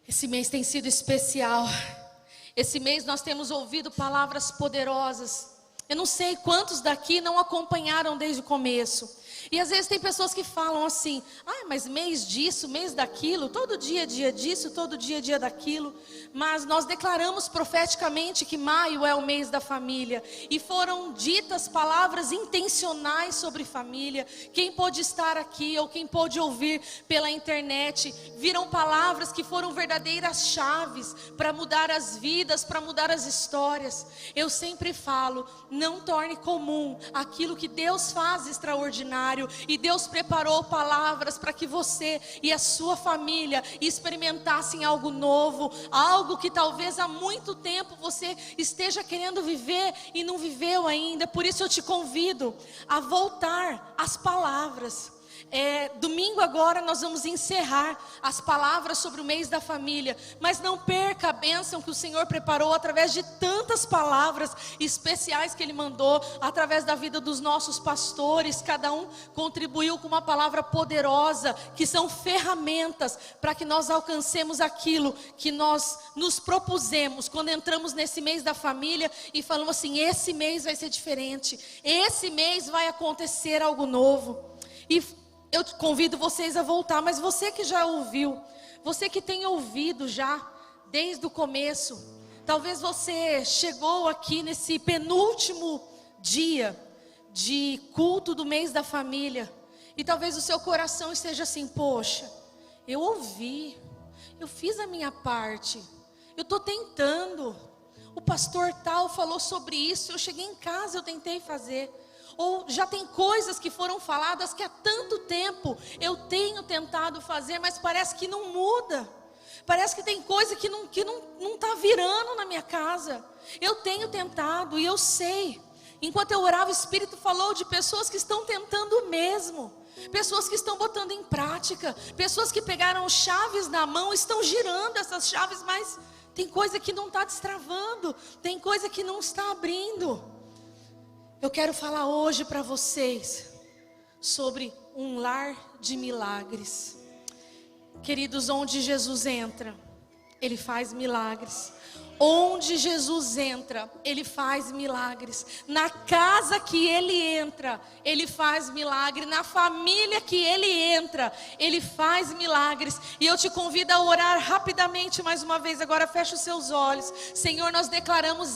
Esse mês tem sido especial. Esse mês nós temos ouvido palavras poderosas. Eu não sei quantos daqui não acompanharam desde o começo. E às vezes tem pessoas que falam assim: mas mês disso, mês daquilo, todo dia é dia disso, todo dia é dia daquilo. Mas nós declaramos profeticamente que maio é o mês da família. E foram ditas palavras intencionais sobre família. Quem pôde estar aqui ou quem pôde ouvir pela internet, viram palavras que foram verdadeiras chaves para mudar as vidas, para mudar as histórias. Eu sempre falo: não torne comum aquilo que Deus faz extraordinário. E Deus preparou palavras para que você e a sua família experimentassem algo novo, algo que talvez há muito tempo você esteja querendo viver e não viveu ainda. Por isso eu te convido a voltar às palavras. Domingo agora nós vamos encerrar as palavras sobre o mês da família, mas não perca a bênção que o Senhor preparou através de tantas palavras especiais que Ele mandou, através da vida dos nossos pastores. Cada um contribuiu com uma palavra poderosa, que são ferramentas para que nós alcancemos aquilo que nós nos propusemos quando entramos nesse mês da família e falamos assim: esse mês vai ser diferente, esse mês vai acontecer algo novo. E eu convido vocês a voltar, mas você que já ouviu, você que tem ouvido já desde o começo, talvez você chegou aqui nesse penúltimo dia de culto do mês da família, e talvez o seu coração esteja assim: poxa, eu ouvi, eu fiz a minha parte, eu estou tentando, o pastor tal falou sobre isso, eu cheguei em casa, eu tentei fazer. Ou já tem coisas que foram faladas que há tanto tempo eu tenho tentado fazer, mas parece que não muda. Parece que tem coisa que não está virando na minha casa. Eu tenho tentado e eu sei. Enquanto eu orava, o Espírito falou de pessoas que estão tentando mesmo. Pessoas que estão botando em prática. Pessoas que pegaram chaves na mão, estão girando essas chaves, mas tem coisa que não está destravando. Tem coisa que não está abrindo. Eu quero falar hoje para vocês sobre um lar de milagres. Queridos, onde Jesus entra, Ele faz milagres. Onde Jesus entra, Ele faz milagres. Na casa que Ele entra, Ele faz milagre. Na família que Ele entra, Ele faz milagres. E eu te convido a orar rapidamente mais uma vez. Agora fecha os seus olhos. Senhor, nós declaramos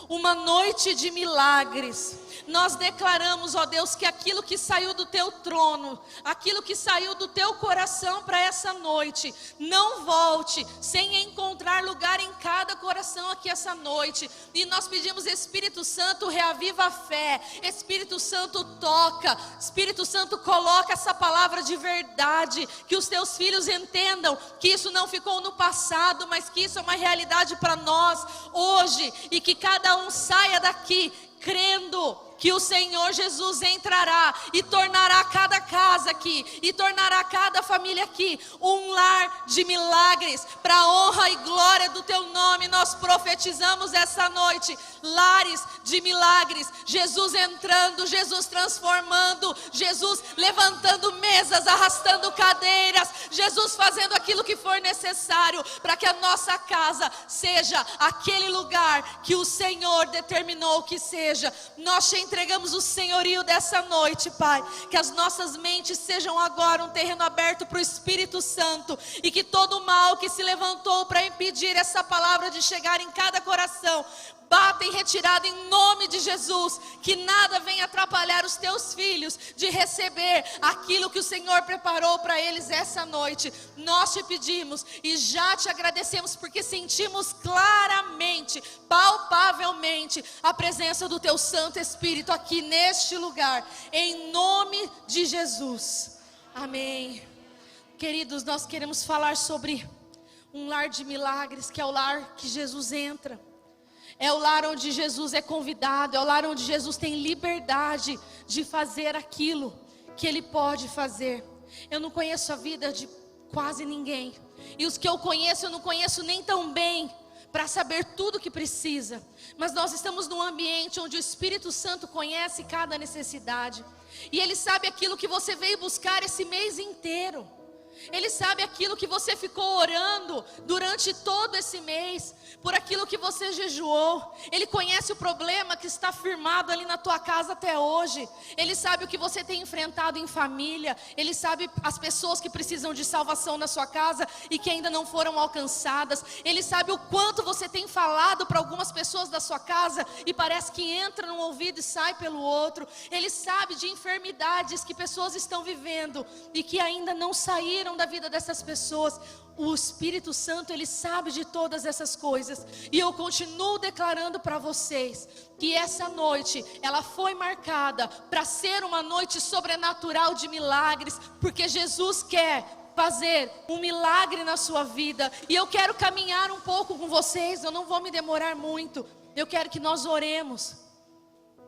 uma noite de milagres. Nós declaramos, ó Deus, que aquilo que saiu do Teu trono, aquilo que saiu do Teu coração para essa noite, não volte sem encontrar lugar em cada coração aqui essa noite. E nós pedimos: Espírito Santo, reaviva a fé. Espírito Santo, toca. Espírito Santo, coloca essa palavra de verdade, que os Teus filhos entendam que isso não ficou no passado, mas que isso é uma realidade para nós hoje, e que cada um saia daqui crendo que o Senhor Jesus entrará e tornará cada casa aqui, e tornará cada família aqui um lar de milagres, para a honra e glória do Teu nome. Nós profetizamos essa noite lares de milagres, Jesus entrando, Jesus transformando, Jesus levantando mesas, arrastando cadeiras, Jesus fazendo aquilo que for necessário para que a nossa casa seja aquele lugar que o Senhor determinou que seja. Nós te entregamos o senhorio dessa noite, Pai. Que as nossas mentes sejam agora um terreno aberto para o Espírito Santo, e que todo mal que se levantou para impedir essa palavra de chegar em cada coração bata em retirada em nome de Jesus. Que nada venha atrapalhar os Teus filhos de receber aquilo que o Senhor preparou para eles essa noite. Nós te pedimos e já te agradecemos, porque sentimos claramente, palpavelmente, a presença do Teu Santo Espírito aqui neste lugar, em nome de Jesus, amém. Queridos, nós queremos falar sobre um lar de milagres, que é o lar que Jesus entra. É o lar onde Jesus é convidado, é o lar onde Jesus tem liberdade de fazer aquilo que Ele pode fazer. Eu não conheço a vida de quase ninguém, e os que eu conheço, eu não conheço nem tão bem, para saber tudo o que precisa, mas nós estamos num ambiente onde o Espírito Santo conhece cada necessidade, e Ele sabe aquilo que você veio buscar esse mês inteiro. Ele sabe aquilo que você ficou orando durante todo esse mês, por aquilo que você jejuou. Ele conhece o problema que está firmado ali na tua casa até hoje. Ele sabe o que você tem enfrentado em família. Ele sabe as pessoas que precisam de salvação na sua casa e que ainda não foram alcançadas. Ele sabe o quanto você tem falado para algumas pessoas da sua casa e parece que entra num ouvido e sai pelo outro. Ele sabe de enfermidades que pessoas estão vivendo e que ainda não saíram da vida dessas pessoas. O Espírito Santo, Ele sabe de todas essas coisas. E eu continuo declarando para vocês que essa noite, ela foi marcada para ser uma noite sobrenatural de milagres, porque Jesus quer fazer um milagre na sua vida. E eu quero caminhar um pouco com vocês, eu não vou me demorar muito. Eu quero que nós oremos.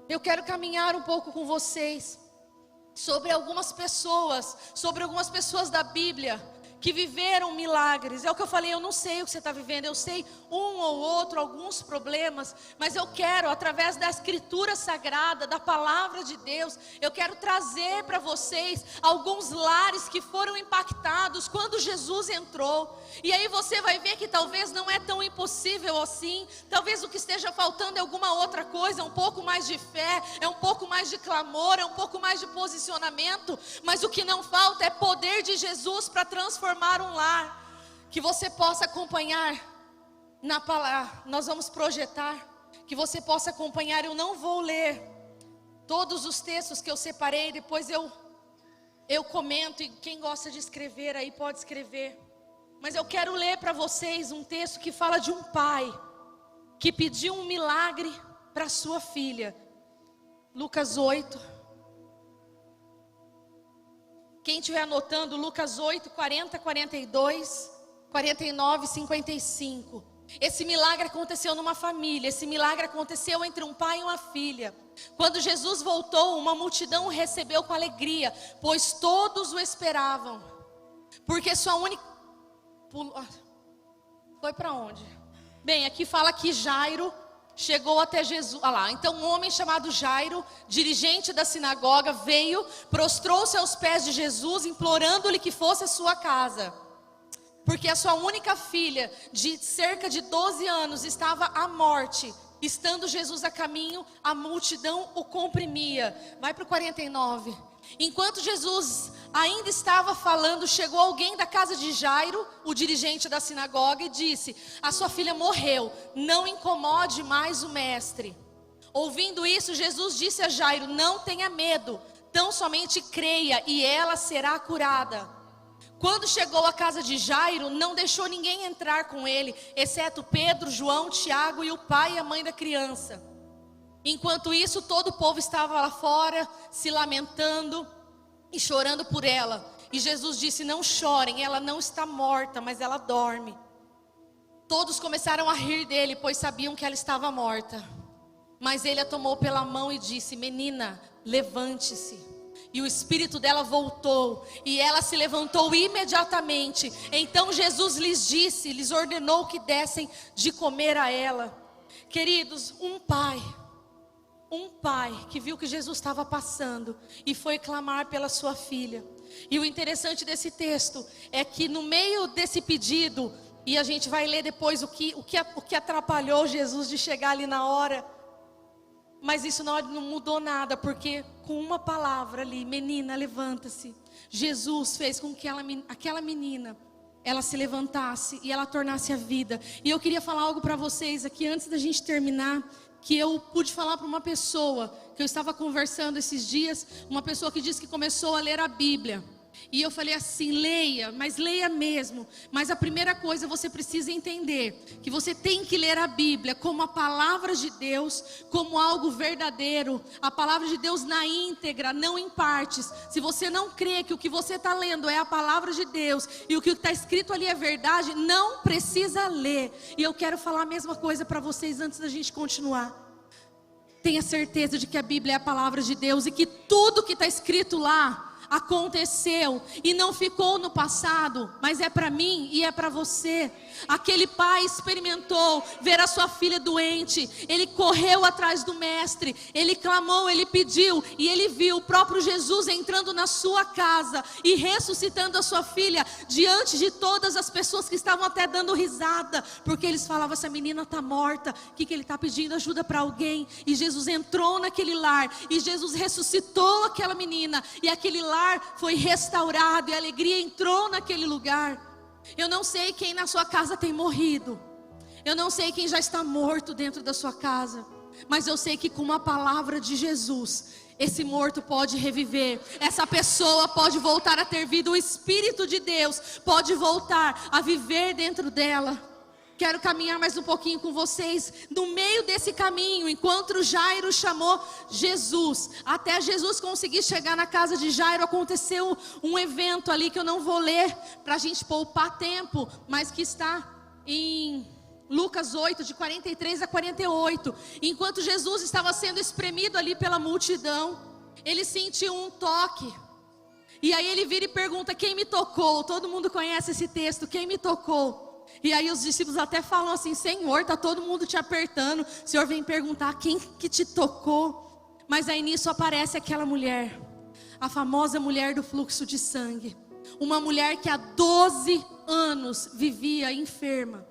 Eu quero caminhar um pouco com vocês sobre algumas pessoas da Bíblia que viveram milagres. É o que eu falei, eu não sei o que você está vivendo, eu sei um ou outro, alguns problemas, mas eu quero, através da Escritura Sagrada, da Palavra de Deus, eu quero trazer para vocês alguns lares que foram impactados quando Jesus entrou. E aí você vai ver que talvez não é tão impossível assim, talvez o que esteja faltando é alguma outra coisa, um pouco mais de fé, é um pouco mais de clamor, é um pouco mais de posicionamento, mas o que não falta é poder de Jesus para transformar um lar, que você possa acompanhar na palavra. Nós vamos projetar, que você possa acompanhar. Eu não vou ler todos os textos que eu separei, depois eu comento, e quem gosta de escrever aí pode escrever. Mas eu quero ler para vocês um texto que fala de um pai que pediu um milagre para sua filha. Lucas 8. Quem estiver anotando, Lucas 8, 40, 42, 49, 55. Esse milagre aconteceu numa família. Esse milagre aconteceu entre um pai e uma filha. Quando Jesus voltou, uma multidão o recebeu com alegria, pois todos o esperavam. Porque sua única... Foi para onde? Bem, aqui fala que Jairo chegou até Jesus. Olha lá, então um homem chamado Jairo, dirigente da sinagoga, veio, prostrou-se aos pés de Jesus, implorando-lhe que fosse à sua casa, porque a sua única filha, de cerca de 12 anos, estava à morte. Estando Jesus a caminho, a multidão o comprimia. Vai para o 49. Enquanto Jesus ainda estava falando, chegou alguém da casa de Jairo, o dirigente da sinagoga, e disse: a sua filha morreu, não incomode mais o mestre. Ouvindo isso, Jesus disse a Jairo: não tenha medo, tão somente creia e ela será curada. Quando chegou à casa de Jairo, não deixou ninguém entrar com ele, exceto Pedro, João, Tiago e o pai e a mãe da criança. Enquanto isso, todo o povo estava lá fora, se lamentando e chorando por ela. E Jesus disse: não chorem, ela não está morta, mas ela dorme. Todos começaram a rir dele, pois sabiam que ela estava morta. Mas ele a tomou pela mão e disse: menina, levante-se. E o espírito dela voltou, e ela se levantou imediatamente. Então Jesus lhes ordenou que dessem de comer a ela. Queridos, um pai que viu que Jesus estava passando e foi clamar pela sua filha. E o interessante desse texto é que no meio desse pedido, e a gente vai ler depois o que atrapalhou Jesus de chegar ali na hora, mas isso não mudou nada, porque com uma palavra ali: menina, levanta-se, Jesus fez com que aquela menina, ela se levantasse e ela tornasse a vida. E eu queria falar algo para vocês aqui antes da gente terminar, que eu pude falar para uma pessoa que eu estava conversando esses dias, uma pessoa que disse que começou a ler a Bíblia. E eu falei assim: leia, mas leia mesmo. Mas a primeira coisa, você precisa entender que você tem que ler a Bíblia como a palavra de Deus, como algo verdadeiro. A palavra de Deus na íntegra, não em partes. Se você não crê que o que você está lendo é a palavra de Deus e o que está escrito ali é verdade, não precisa ler. E eu quero falar a mesma coisa para vocês antes da gente continuar. Tenha certeza de que a Bíblia é a palavra de Deus e que tudo que está escrito lá, aconteceu e não ficou no passado, mas é para mim e é para você. Aquele pai experimentou ver a sua filha doente, ele correu atrás do mestre, ele clamou, ele pediu, e ele viu o próprio Jesus entrando na sua casa e ressuscitando a sua filha diante de todas as pessoas que estavam até dando risada, porque eles falavam: essa menina está morta, o que ele está pedindo? Ajuda para alguém. E Jesus entrou naquele lar, e Jesus ressuscitou aquela menina, e aquele lar foi restaurado, e a alegria entrou naquele lugar. Eu não sei quem na sua casa tem morrido, eu não sei quem já está morto dentro da sua casa, mas eu sei que com uma palavra de Jesus, esse morto pode reviver, essa pessoa pode voltar a ter vida, o Espírito de Deus pode voltar a viver dentro dela. Quero caminhar mais um pouquinho com vocês. No meio desse caminho, enquanto Jairo chamou Jesus, até Jesus conseguir chegar na casa de Jairo, aconteceu um evento ali que eu não vou ler para a gente poupar tempo, mas que está em Lucas 8, de 43 a 48. Enquanto Jesus estava sendo espremido ali pela multidão, ele sentiu um toque. E aí ele vira e pergunta: quem me tocou? Todo mundo conhece esse texto, quem me tocou? E aí os discípulos até falam assim: Senhor, está todo mundo te apertando, o Senhor vem perguntar quem que te tocou. Mas aí nisso aparece aquela mulher, a famosa mulher do fluxo de sangue. Uma mulher que há 12 anos vivia enferma.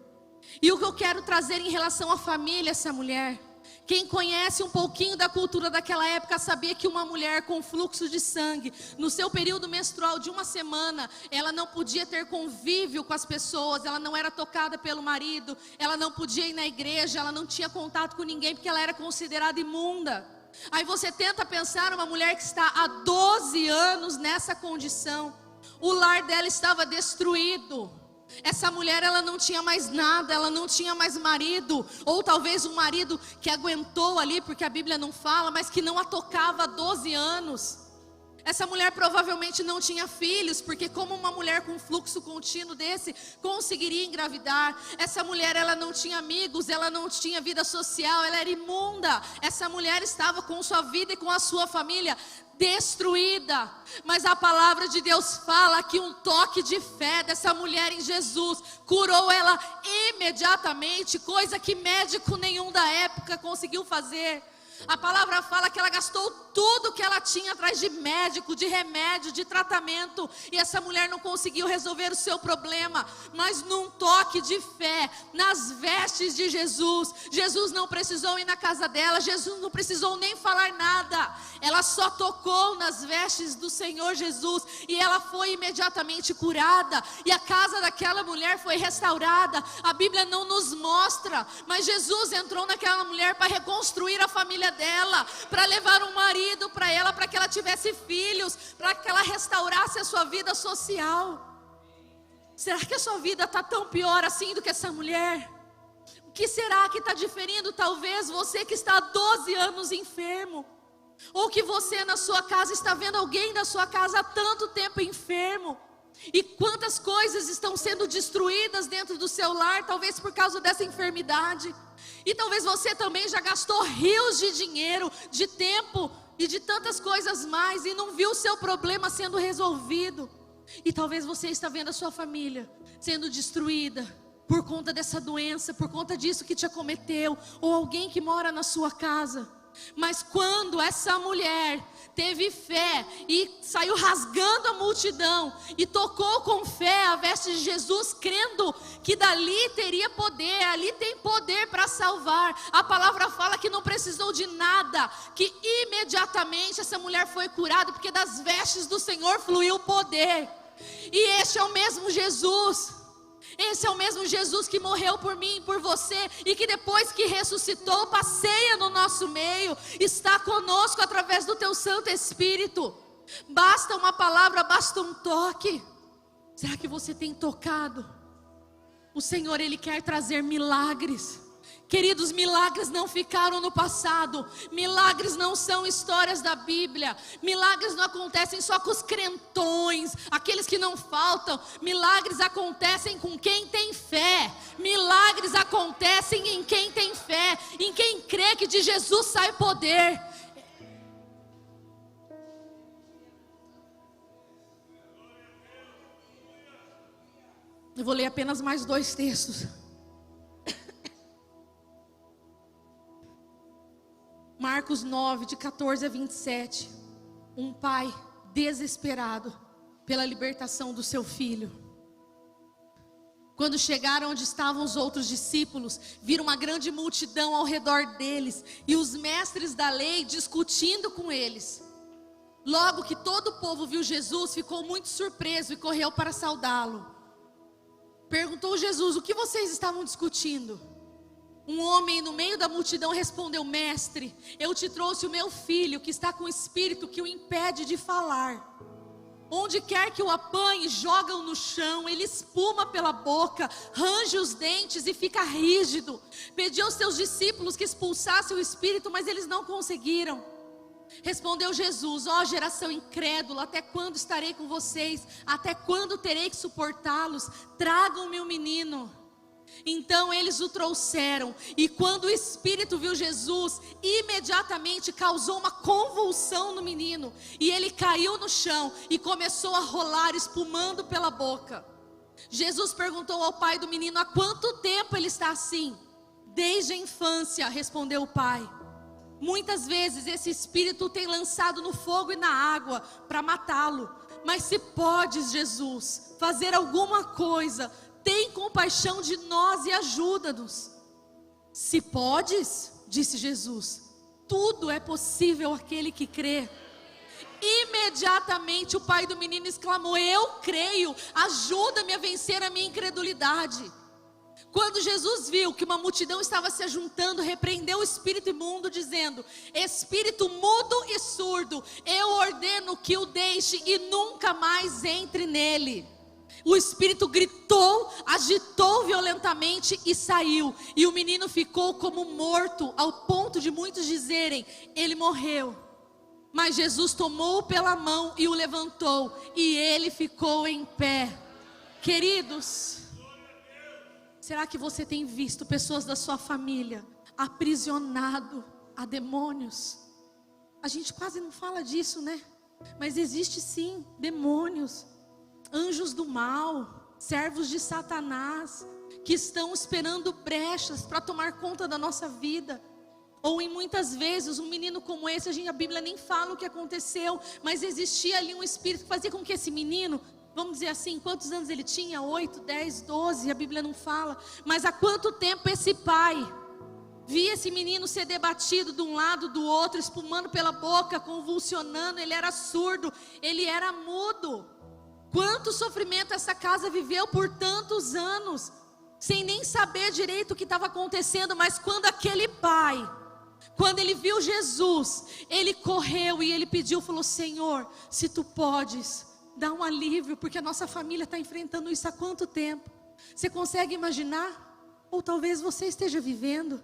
E o que eu quero trazer em relação à família, essa mulher, quem conhece um pouquinho da cultura daquela época sabia que uma mulher com fluxo de sangue, no seu período menstrual de uma semana, ela não podia ter convívio com as pessoas, ela não era tocada pelo marido, ela não podia ir na igreja, ela não tinha contato com ninguém porque ela era considerada imunda. Aí você tenta pensar uma mulher que está há 12 anos nessa condição, o lar dela estava destruído. Essa mulher, ela não tinha mais nada, ela não tinha mais marido, ou talvez um marido que aguentou ali, porque a Bíblia não fala, mas que não a tocava há 12 anos. Essa mulher provavelmente não tinha filhos, porque como uma mulher com fluxo contínuo desse conseguiria engravidar? Essa mulher, ela não tinha amigos, ela não tinha vida social, ela era imunda. Essa mulher estava com sua vida e com a sua família destruída. Mas a palavra de Deus fala que um toque de fé dessa mulher em Jesus curou ela imediatamente, coisa que médico nenhum da época conseguiu fazer. A palavra fala que ela gastou tudo que ela tinha atrás de médico, de remédio, de tratamento, e essa mulher não conseguiu resolver o seu problema. Mas num toque de fé, nas vestes de Jesus, Jesus não precisou ir na casa dela, Jesus não precisou nem falar nada, ela só tocou nas vestes do Senhor Jesus, e ela foi imediatamente curada, e a casa daquela mulher foi restaurada. A Bíblia não nos mostra, mas Jesus entrou naquela mulher para reconstruir a família dela, para levar um marido para ela, para que ela tivesse filhos, para que ela restaurasse a sua vida social. Será que a sua vida está tão pior assim do que essa mulher? O que será que está diferindo? Talvez você que está há 12 anos enfermo, ou que você na sua casa está vendo alguém da sua casa há tanto tempo enfermo, e quantas coisas estão sendo destruídas dentro do seu lar, talvez por causa dessa enfermidade. E talvez você também já gastou rios de dinheiro, de tempo e de tantas coisas mais, e não viu o seu problema sendo resolvido. E talvez você está vendo a sua família sendo destruída por conta dessa doença, por conta disso que te acometeu, ou alguém que mora na sua casa. Mas quando essa mulher teve fé e saiu rasgando a multidão e tocou com fé a veste de Jesus, crendo que dali teria poder, ali tem poder para salvar. A palavra fala que não precisou de nada, que imediatamente essa mulher foi curada, porque das vestes do Senhor fluiu o poder. E este é o mesmo Jesus. Esse é o mesmo Jesus que morreu por mim e por você, e que depois que ressuscitou, passeia no nosso meio, está conosco através do teu Santo Espírito. Basta uma palavra, basta um toque. Será que você tem tocado? O Senhor, Ele quer trazer milagres. Queridos, milagres não ficaram no passado. Milagres não são histórias da Bíblia. Milagres não acontecem só com os crentões, aqueles que não faltam. Milagres acontecem com quem tem fé. Milagres acontecem em quem tem fé, em quem crê que de Jesus sai poder. Eu vou ler apenas mais 2 textos. Marcos 9, de 14 a 27. Um pai desesperado pela libertação do seu filho. Quando chegaram onde estavam os outros discípulos, viram uma grande multidão ao redor deles e os mestres da lei discutindo com eles. Logo que todo o povo viu Jesus, ficou muito surpreso e correu para saudá-lo. Perguntou Jesus: o que vocês estavam discutindo? Um homem no meio da multidão respondeu: mestre, eu te trouxe o meu filho que está com o espírito que o impede de falar. Onde quer que o apanhe, jogam no chão, ele espuma pela boca, range os dentes e fica rígido. Pediu aos seus discípulos que expulsassem o espírito, mas eles não conseguiram. Respondeu Jesus: ó geração incrédula, até quando estarei com vocês? Até quando terei que suportá-los? Tragam-me o menino. Então eles o trouxeram, e quando o espírito viu Jesus, imediatamente causou uma convulsão no menino, e ele caiu no chão e começou a rolar, espumando pela boca. Jesus perguntou ao pai do menino: há quanto tempo ele está assim? Desde a infância, respondeu o pai. Muitas vezes esse espírito o tem lançado no fogo e na água para matá-lo. Mas se podes, Jesus, fazer alguma coisa, tem compaixão de nós e ajuda-nos. Se podes, disse Jesus, tudo é possível àquele que crê. Imediatamente o pai do menino exclamou: eu creio, ajuda-me a vencer a minha incredulidade. Quando Jesus viu que uma multidão estava se ajuntando, repreendeu o espírito imundo, dizendo: espírito mudo e surdo, eu ordeno que o deixe e nunca mais entre nele. O espírito gritou, agitou violentamente e saiu. E o menino ficou como morto, ao ponto de muitos dizerem: ele morreu. Mas Jesus tomou-o pela mão e o levantou, e ele ficou em pé. Queridos, será que você tem visto pessoas da sua família aprisionado a demônios? A gente quase não fala disso, né? Mas existe sim demônios, anjos do mal, servos de Satanás, que estão esperando brechas para tomar conta da nossa vida. Ou em muitas vezes, um menino como esse, a Bíblia nem fala o que aconteceu, mas existia ali um espírito que fazia com que esse menino, vamos dizer assim, quantos anos ele tinha? 8, 10, 12, a Bíblia não fala. Mas há quanto tempo esse pai via esse menino ser debatido de um lado, do outro, espumando pela boca, convulsionando. Ele era surdo, ele era mudo. Quanto sofrimento essa casa viveu por tantos anos, sem nem saber direito o que estava acontecendo. Mas quando aquele pai, quando ele viu Jesus, ele correu e ele pediu, falou: Senhor, se tu podes, dá um alívio, porque a nossa família está enfrentando isso há quanto tempo? Você consegue imaginar? Ou talvez você esteja vivendo,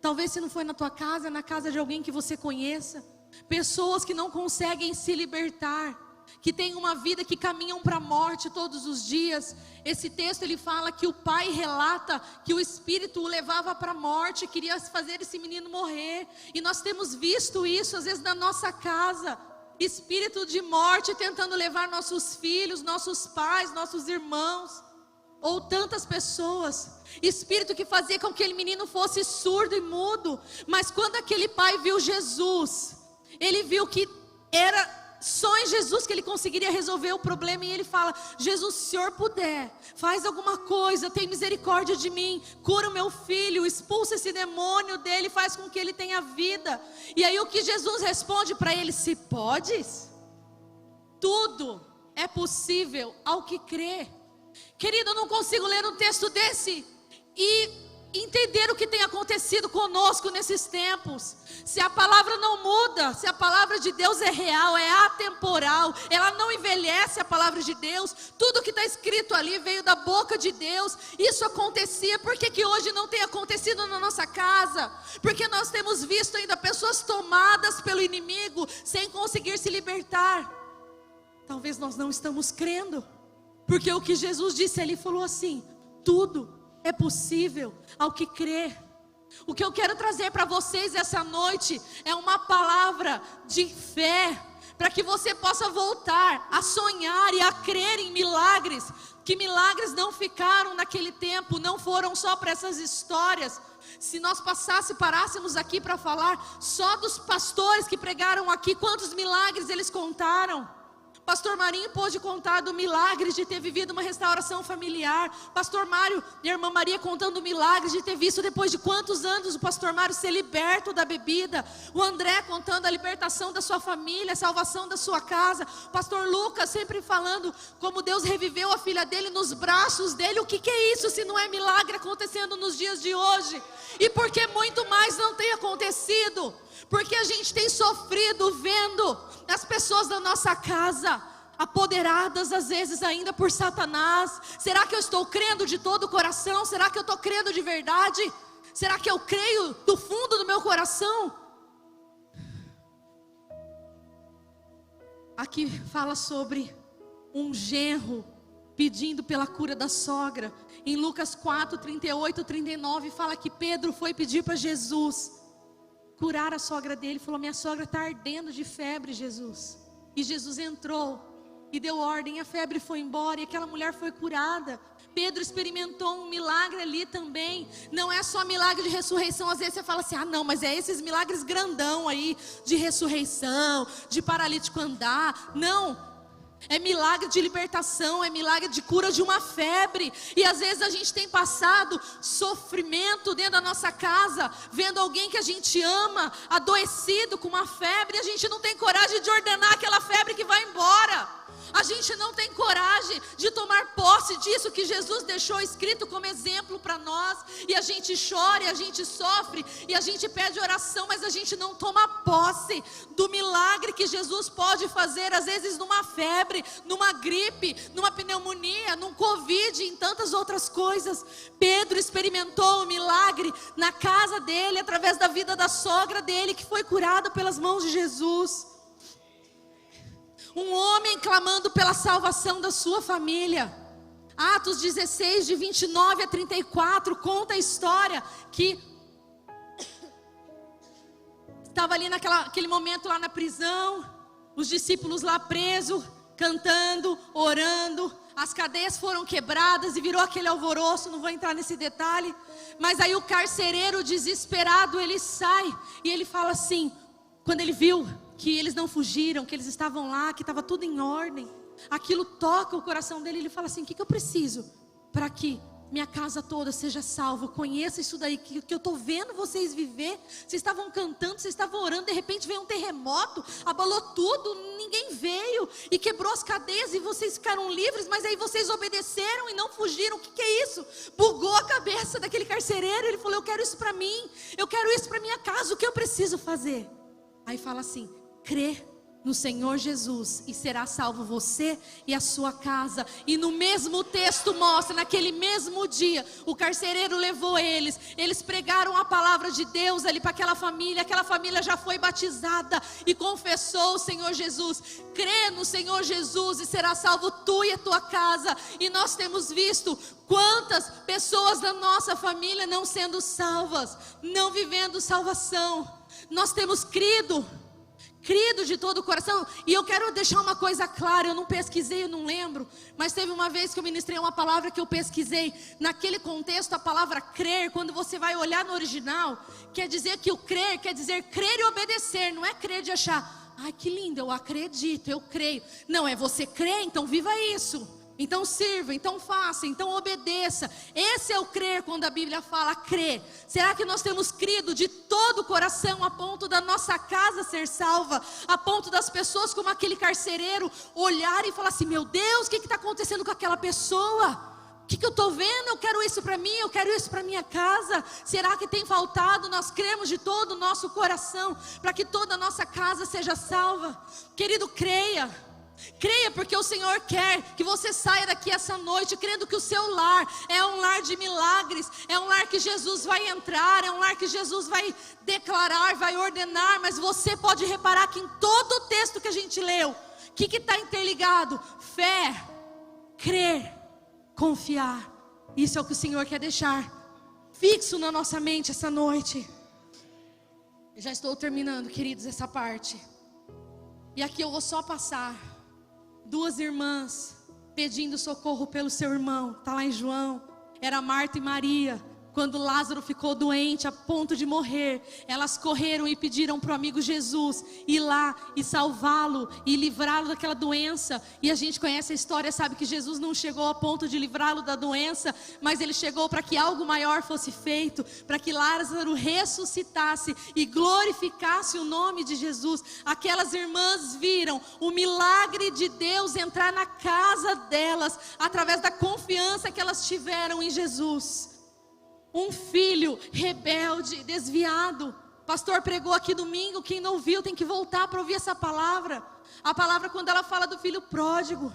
talvez se não foi na tua casa, na casa de alguém que você conheça. Pessoas que não conseguem se libertar, que têm uma vida que caminham para a morte todos os dias. Esse texto ele fala que o pai relata que o espírito o levava para a morte, queria fazer esse menino morrer. E nós temos visto isso às vezes na nossa casa. Espírito de morte tentando levar nossos filhos, nossos pais, nossos irmãos, ou tantas pessoas. Espírito que fazia com que aquele menino fosse surdo e mudo. Mas quando aquele pai viu Jesus, ele viu que era só em Jesus que ele conseguiria resolver o problema. E ele fala: Jesus, se o Senhor puder, faz alguma coisa, tem misericórdia de mim, cura o meu filho, expulsa esse demônio dele, faz com que ele tenha vida. E aí o que Jesus responde para ele: se podes, tudo é possível ao que crê. Querido, eu não consigo ler um texto desse e entender o que tem acontecido conosco nesses tempos. Se a palavra não muda, se a palavra de Deus é real, é atemporal, ela não envelhece, a palavra de Deus, tudo que está escrito ali veio da boca de Deus. Isso acontecia, por que hoje não tem acontecido na nossa casa? Porque nós temos visto ainda pessoas tomadas pelo inimigo, sem conseguir se libertar. Talvez nós não estamos crendo, porque o que Jesus disse, ele falou assim: tudo é possível ao que crê. O que eu quero trazer para vocês essa noite é uma palavra de fé, para que você possa voltar a sonhar e a crer em milagres, que milagres não ficaram naquele tempo, não foram só para essas histórias. Se nós parássemos aqui para falar só dos pastores que pregaram aqui, quantos milagres eles contaram. Pastor Marinho pôde contar do milagre de ter vivido uma restauração familiar. Pastor Mário e a irmã Maria contando milagres de ter visto depois de quantos anos o pastor Mário ser liberto da bebida. O André contando a libertação da sua família, a salvação da sua casa. O pastor Lucas sempre falando como Deus reviveu a filha dele nos braços dele. O que é isso se não é milagre acontecendo nos dias de hoje? E por que muito mais não tem acontecido? Porque a gente tem sofrido vendo as pessoas da nossa casa apoderadas às vezes ainda por Satanás. Será que eu estou crendo de todo o coração? Será que eu estou crendo de verdade? Será que eu creio do fundo do meu coração? Aqui fala sobre um genro pedindo pela cura da sogra. Em Lucas 4, 38, 39 fala que Pedro foi pedir para Jesus curar a sogra dele. Falou: minha sogra está ardendo de febre, Jesus. E Jesus entrou e deu ordem, a febre foi embora e aquela mulher foi curada. Pedro experimentou um milagre ali também. Não é só milagre de ressurreição. Às vezes você fala assim: ah não, mas é esses milagres grandão aí, de ressurreição, de paralítico andar. Não, é milagre de libertação, é milagre de cura de uma febre. E às vezes a gente tem passado sofrimento dentro da nossa casa, vendo alguém que a gente ama adoecido com uma febre, e a gente não tem coragem de ordenar aquela febre que vai embora. A gente não tem coragem de tomar posse disso que Jesus deixou escrito como exemplo para nós. E a gente chora, e a gente sofre, e a gente pede oração, mas a gente não toma posse do milagre que Jesus pode fazer, às vezes numa febre, numa gripe, numa pneumonia, num Covid, em tantas outras coisas. Pedro experimentou o milagre na casa dele, através da vida da sogra dele, que foi curada pelas mãos de Jesus. Um homem clamando pela salvação da sua família. Atos 16, de 29 a 34, conta a história que estava ali naquele momento lá na prisão, os discípulos lá presos, cantando, orando, as cadeias foram quebradas e virou aquele alvoroço. Não vou entrar nesse detalhe, mas aí o carcereiro desesperado, ele sai e ele fala assim, quando ele viu que eles não fugiram, que eles estavam lá, que estava tudo em ordem, aquilo toca o coração dele. Ele fala assim: o que eu preciso para que minha casa toda seja salva? Conheça isso daí que eu estou vendo vocês viver. Vocês estavam cantando, vocês estavam orando, de repente veio um terremoto, abalou tudo, ninguém veio e quebrou as cadeias e vocês ficaram livres, mas aí vocês obedeceram e não fugiram. O que é isso? Bugou a cabeça daquele carcereiro. Ele falou: eu quero isso para mim, eu quero isso para minha casa, o que eu preciso fazer? Aí fala assim: crê no Senhor Jesus e será salvo você e a sua casa. E no mesmo texto mostra, naquele mesmo dia, o carcereiro levou eles pregaram a palavra de Deus ali para aquela família já foi batizada e confessou o Senhor Jesus. Crê no Senhor Jesus e será salvo tu e a tua casa. E nós temos visto quantas pessoas da nossa família não sendo salvas, não vivendo salvação. Nós temos crido de todo o coração. E eu quero deixar uma coisa clara, eu não pesquisei, eu não lembro, mas teve uma vez que eu ministrei uma palavra que eu pesquisei. Naquele contexto, a palavra crer, quando você vai olhar no original, quer dizer que o crer, quer dizer crer e obedecer. Não é crer de achar: ai que lindo, eu acredito, eu creio. Não, é você crer, então viva isso. Então sirva, então faça, então obedeça. Esse é o crer quando a Bíblia fala crer. Será que nós temos crido de todo o coração a ponto da nossa casa ser salva? A ponto das pessoas como aquele carcereiro olharem e falar assim: meu Deus, o que está acontecendo com aquela pessoa? O que eu estou vendo? Eu quero isso para mim, eu quero isso para minha casa. Será que tem faltado? Nós cremos de todo o nosso coração para que toda a nossa casa seja salva. Querido, creia. Creia, porque o Senhor quer que você saia daqui essa noite crendo que o seu lar é um lar de milagres, é um lar que Jesus vai entrar, é um lar que Jesus vai declarar, vai ordenar. Mas você pode reparar que em todo o texto que a gente leu, o que está interligado? Fé, crer, confiar. Isso é o que o Senhor quer deixar fixo na nossa mente essa noite. Eu já estou terminando, queridos, essa parte. E aqui eu vou só passar. 2 irmãs pedindo socorro pelo seu irmão. Está lá em João. Era Marta e Maria. Quando Lázaro ficou doente, a ponto de morrer, elas correram e pediram para o amigo Jesus ir lá e salvá-lo e livrá-lo daquela doença. E a gente conhece a história, sabe que Jesus não chegou a ponto de livrá-lo da doença, mas ele chegou para que algo maior fosse feito, para que Lázaro ressuscitasse e glorificasse o nome de Jesus. Aquelas irmãs viram o milagre de Deus entrar na casa delas, através da confiança que elas tiveram em Jesus. Um filho rebelde, desviado. O pastor pregou aqui domingo, quem não ouviu tem que voltar para ouvir essa palavra. A palavra quando ela fala do filho pródigo.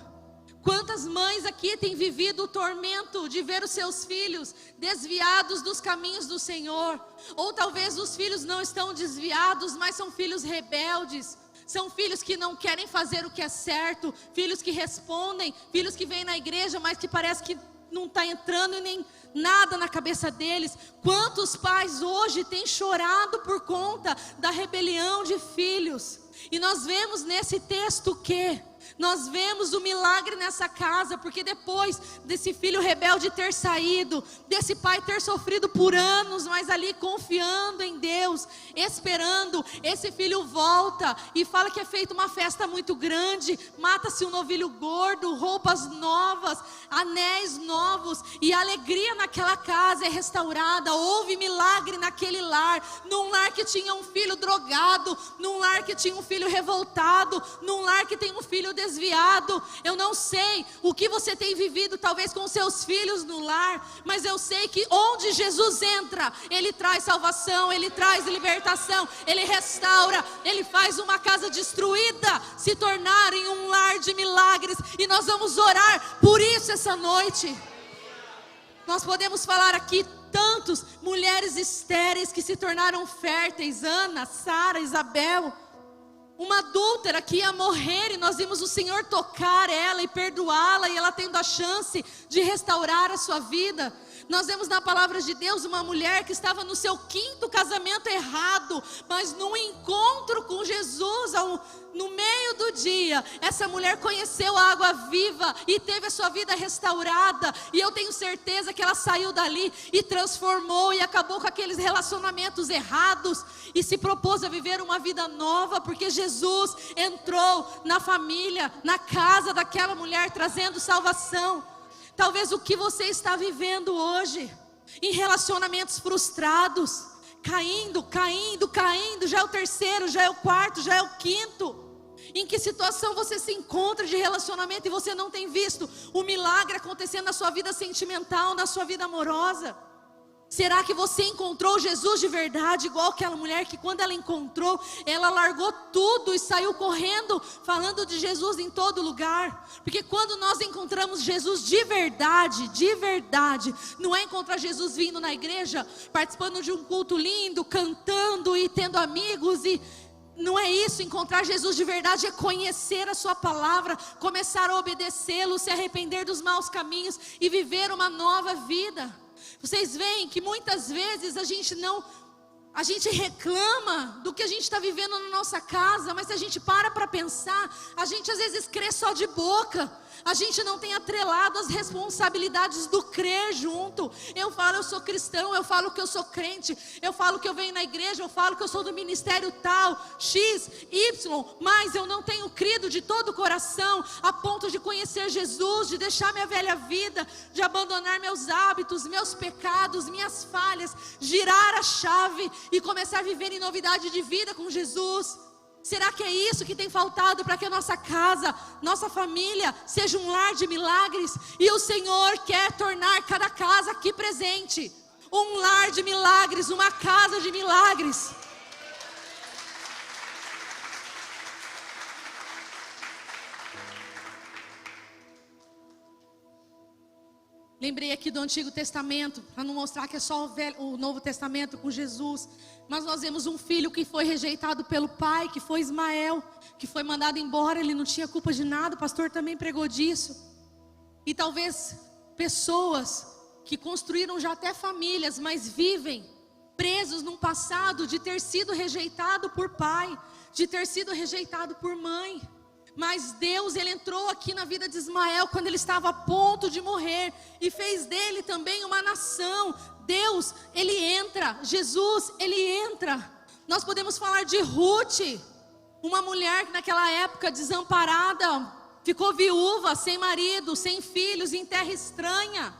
Quantas mães aqui têm vivido o tormento de ver os seus filhos desviados dos caminhos do Senhor? Ou talvez os filhos não estão desviados, mas são filhos rebeldes. São filhos que não querem fazer o que é certo, filhos que respondem, filhos que vêm na igreja, mas que parece que não está entrando nem nada na cabeça deles. Quantos pais hoje têm chorado por conta da rebelião de filhos? E nós vemos nesse texto que nós vemos o milagre nessa casa, porque depois desse filho rebelde ter saído, desse pai ter sofrido por anos, mas ali confiando em Deus, esperando, esse filho volta e fala que é feita uma festa muito grande, mata-se um novilho gordo, roupas novas, anéis novos, e a alegria naquela casa é restaurada. Houve milagre naquele lar, num lar que tinha um filho drogado, num lar que tinha um filho revoltado, num lar que tem um filho desviado. Eu não sei o que você tem vivido talvez com seus filhos no lar, mas eu sei que onde Jesus entra, Ele traz salvação, Ele traz libertação, Ele restaura, Ele faz uma casa destruída se tornar em um lar de milagres. E nós vamos orar por isso essa noite. Nós podemos falar aqui tantos mulheres estéreis que se tornaram férteis, Ana, Sara, Isabel. Uma adúltera que ia morrer e nós vimos o Senhor tocar ela e perdoá-la, e ela tendo a chance de restaurar a sua vida. Nós vemos na palavra de Deus uma mulher que estava no seu 5º casamento errado, mas num encontro com Jesus, no meio do dia, essa mulher conheceu a água viva e teve a sua vida restaurada. E eu tenho certeza que ela saiu dali e transformou e acabou com aqueles relacionamentos errados e se propôs a viver uma vida nova, porque Jesus entrou na família, na casa daquela mulher, trazendo salvação. Talvez o que você está vivendo hoje, em relacionamentos frustrados, caindo, já é o 3º, já é o 4º, já é o 5º. Em que situação você se encontra de relacionamento e você não tem visto o milagre acontecendo na sua vida sentimental, na sua vida amorosa? Será que você encontrou Jesus de verdade, igual aquela mulher que quando ela encontrou, ela largou tudo e saiu correndo, falando de Jesus em todo lugar? Porque quando nós encontramos Jesus de verdade, não é encontrar Jesus vindo na igreja, participando de um culto lindo, cantando e tendo amigos, e não é isso. Encontrar Jesus de verdade é conhecer a sua palavra, começar a obedecê-lo, se arrepender dos maus caminhos e viver uma nova vida. Vocês veem que muitas vezes a gente reclama do que a gente está vivendo na nossa casa, mas se a gente para pensar, a gente às vezes crê só de boca. A gente não tem atrelado as responsabilidades do crer junto. Eu falo, eu sou cristão, eu falo que eu sou crente, eu falo que eu venho na igreja, eu falo que eu sou do ministério tal, X, Y, mas eu não tenho crido de todo o coração, a ponto de conhecer Jesus, de deixar minha velha vida, de abandonar meus hábitos, meus pecados, minhas falhas, girar a chave e começar a viver em novidade de vida com Jesus. Será que é isso que tem faltado para que a nossa casa, nossa família, seja um lar de milagres? E o Senhor quer tornar cada casa aqui presente um lar de milagres, uma casa de milagres. Lembrei aqui do Antigo Testamento, para não mostrar que é só o Novo Testamento com Jesus. Mas nós vemos um filho que foi rejeitado pelo pai, que foi Ismael, que foi mandado embora, ele não tinha culpa de nada, o pastor também pregou disso. E talvez pessoas que construíram já até famílias, mas vivem presos num passado de ter sido rejeitado por pai, de ter sido rejeitado por mãe. Mas Deus, Ele entrou aqui na vida de Ismael quando ele estava a ponto de morrer e fez dele também uma nação. Deus, Ele entra, Jesus, Ele entra. Nós podemos falar de Ruth, uma mulher que naquela época desamparada, ficou viúva, sem marido, sem filhos, em terra estranha.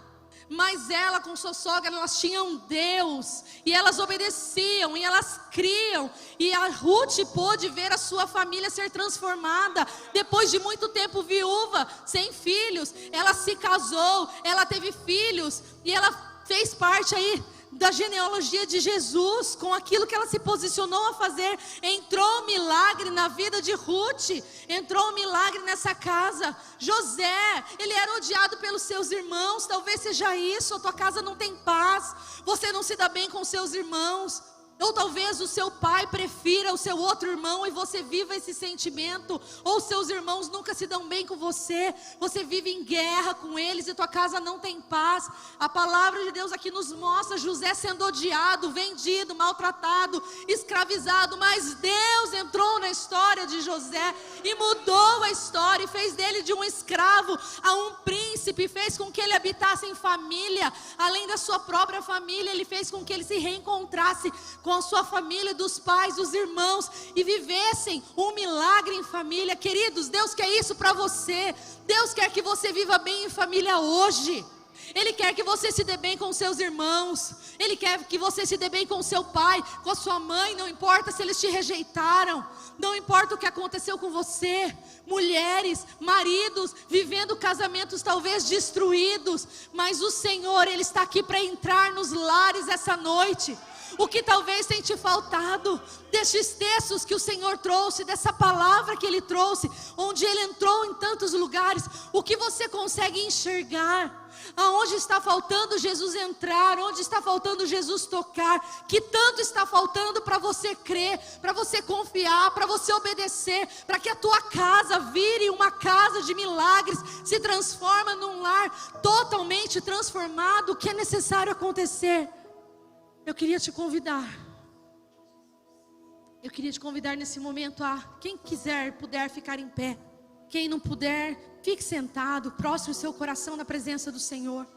Mas ela com sua sogra, elas tinham Deus, e elas obedeciam, e elas criam, e a Ruth pôde ver a sua família ser transformada. Depois de muito tempo viúva, sem filhos, ela se casou, ela teve filhos, e ela fez parte aí da genealogia de Jesus, com aquilo que ela se posicionou a fazer. Entrou um milagre na vida de Ruth, entrou um milagre nessa casa. José, ele era odiado pelos seus irmãos. Talvez seja isso, a tua casa não tem paz, você não se dá bem com seus irmãos. Ou talvez o seu pai prefira o seu outro irmão e você viva esse sentimento. Ou seus irmãos nunca se dão bem com você, você vive em guerra com eles e tua casa não tem paz. A palavra de Deus aqui nos mostra José sendo odiado, vendido, maltratado, escravizado. Mas Deus entrou na história de José e mudou a história, e fez dele de um escravo a um príncipe, fez com que ele habitasse em família. Além da sua própria família, ele fez com que ele se reencontrasse com a sua família, dos pais, dos irmãos, e vivessem um milagre em família. Queridos, Deus quer isso para você. Deus quer que você viva bem em família hoje. Ele quer que você se dê bem com seus irmãos. Ele quer que você se dê bem com seu pai, com a sua mãe. Não importa se eles te rejeitaram, não importa o que aconteceu com você. Mulheres, maridos, vivendo casamentos talvez destruídos, mas o Senhor, Ele está aqui para entrar nos lares essa noite. O que talvez tenha te faltado, destes textos que o Senhor trouxe, dessa palavra que Ele trouxe, onde Ele entrou em tantos lugares, o que você consegue enxergar? Aonde está faltando Jesus entrar? Onde está faltando Jesus tocar? Que tanto está faltando para você crer, para você confiar, para você obedecer, para que a tua casa vire uma casa de milagres, se transforma num lar totalmente transformado. O que é necessário acontecer? Eu queria te convidar nesse momento a quem quiser, puder ficar em pé. Quem não puder, fique sentado, prostre o seu coração na presença do Senhor.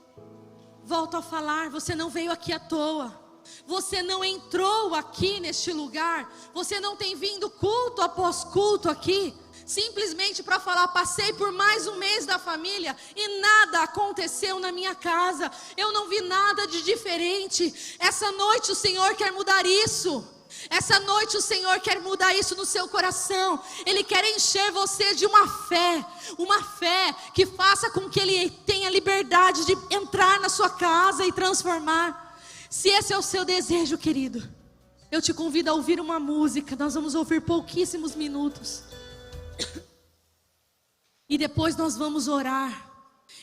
Volto a falar, você não veio aqui à toa. Você não entrou aqui neste lugar. Você não tem vindo culto após culto aqui simplesmente para falar: passei por mais um mês da família e nada aconteceu na minha casa, eu não vi nada de diferente. Essa noite o Senhor quer mudar isso. Essa noite o Senhor quer mudar isso no seu coração. Ele quer encher você de uma fé que faça com que Ele tenha liberdade de entrar na sua casa e transformar. Se esse é o seu desejo, querido, eu te convido a ouvir uma música. Nós vamos ouvir pouquíssimos minutos e depois nós vamos orar.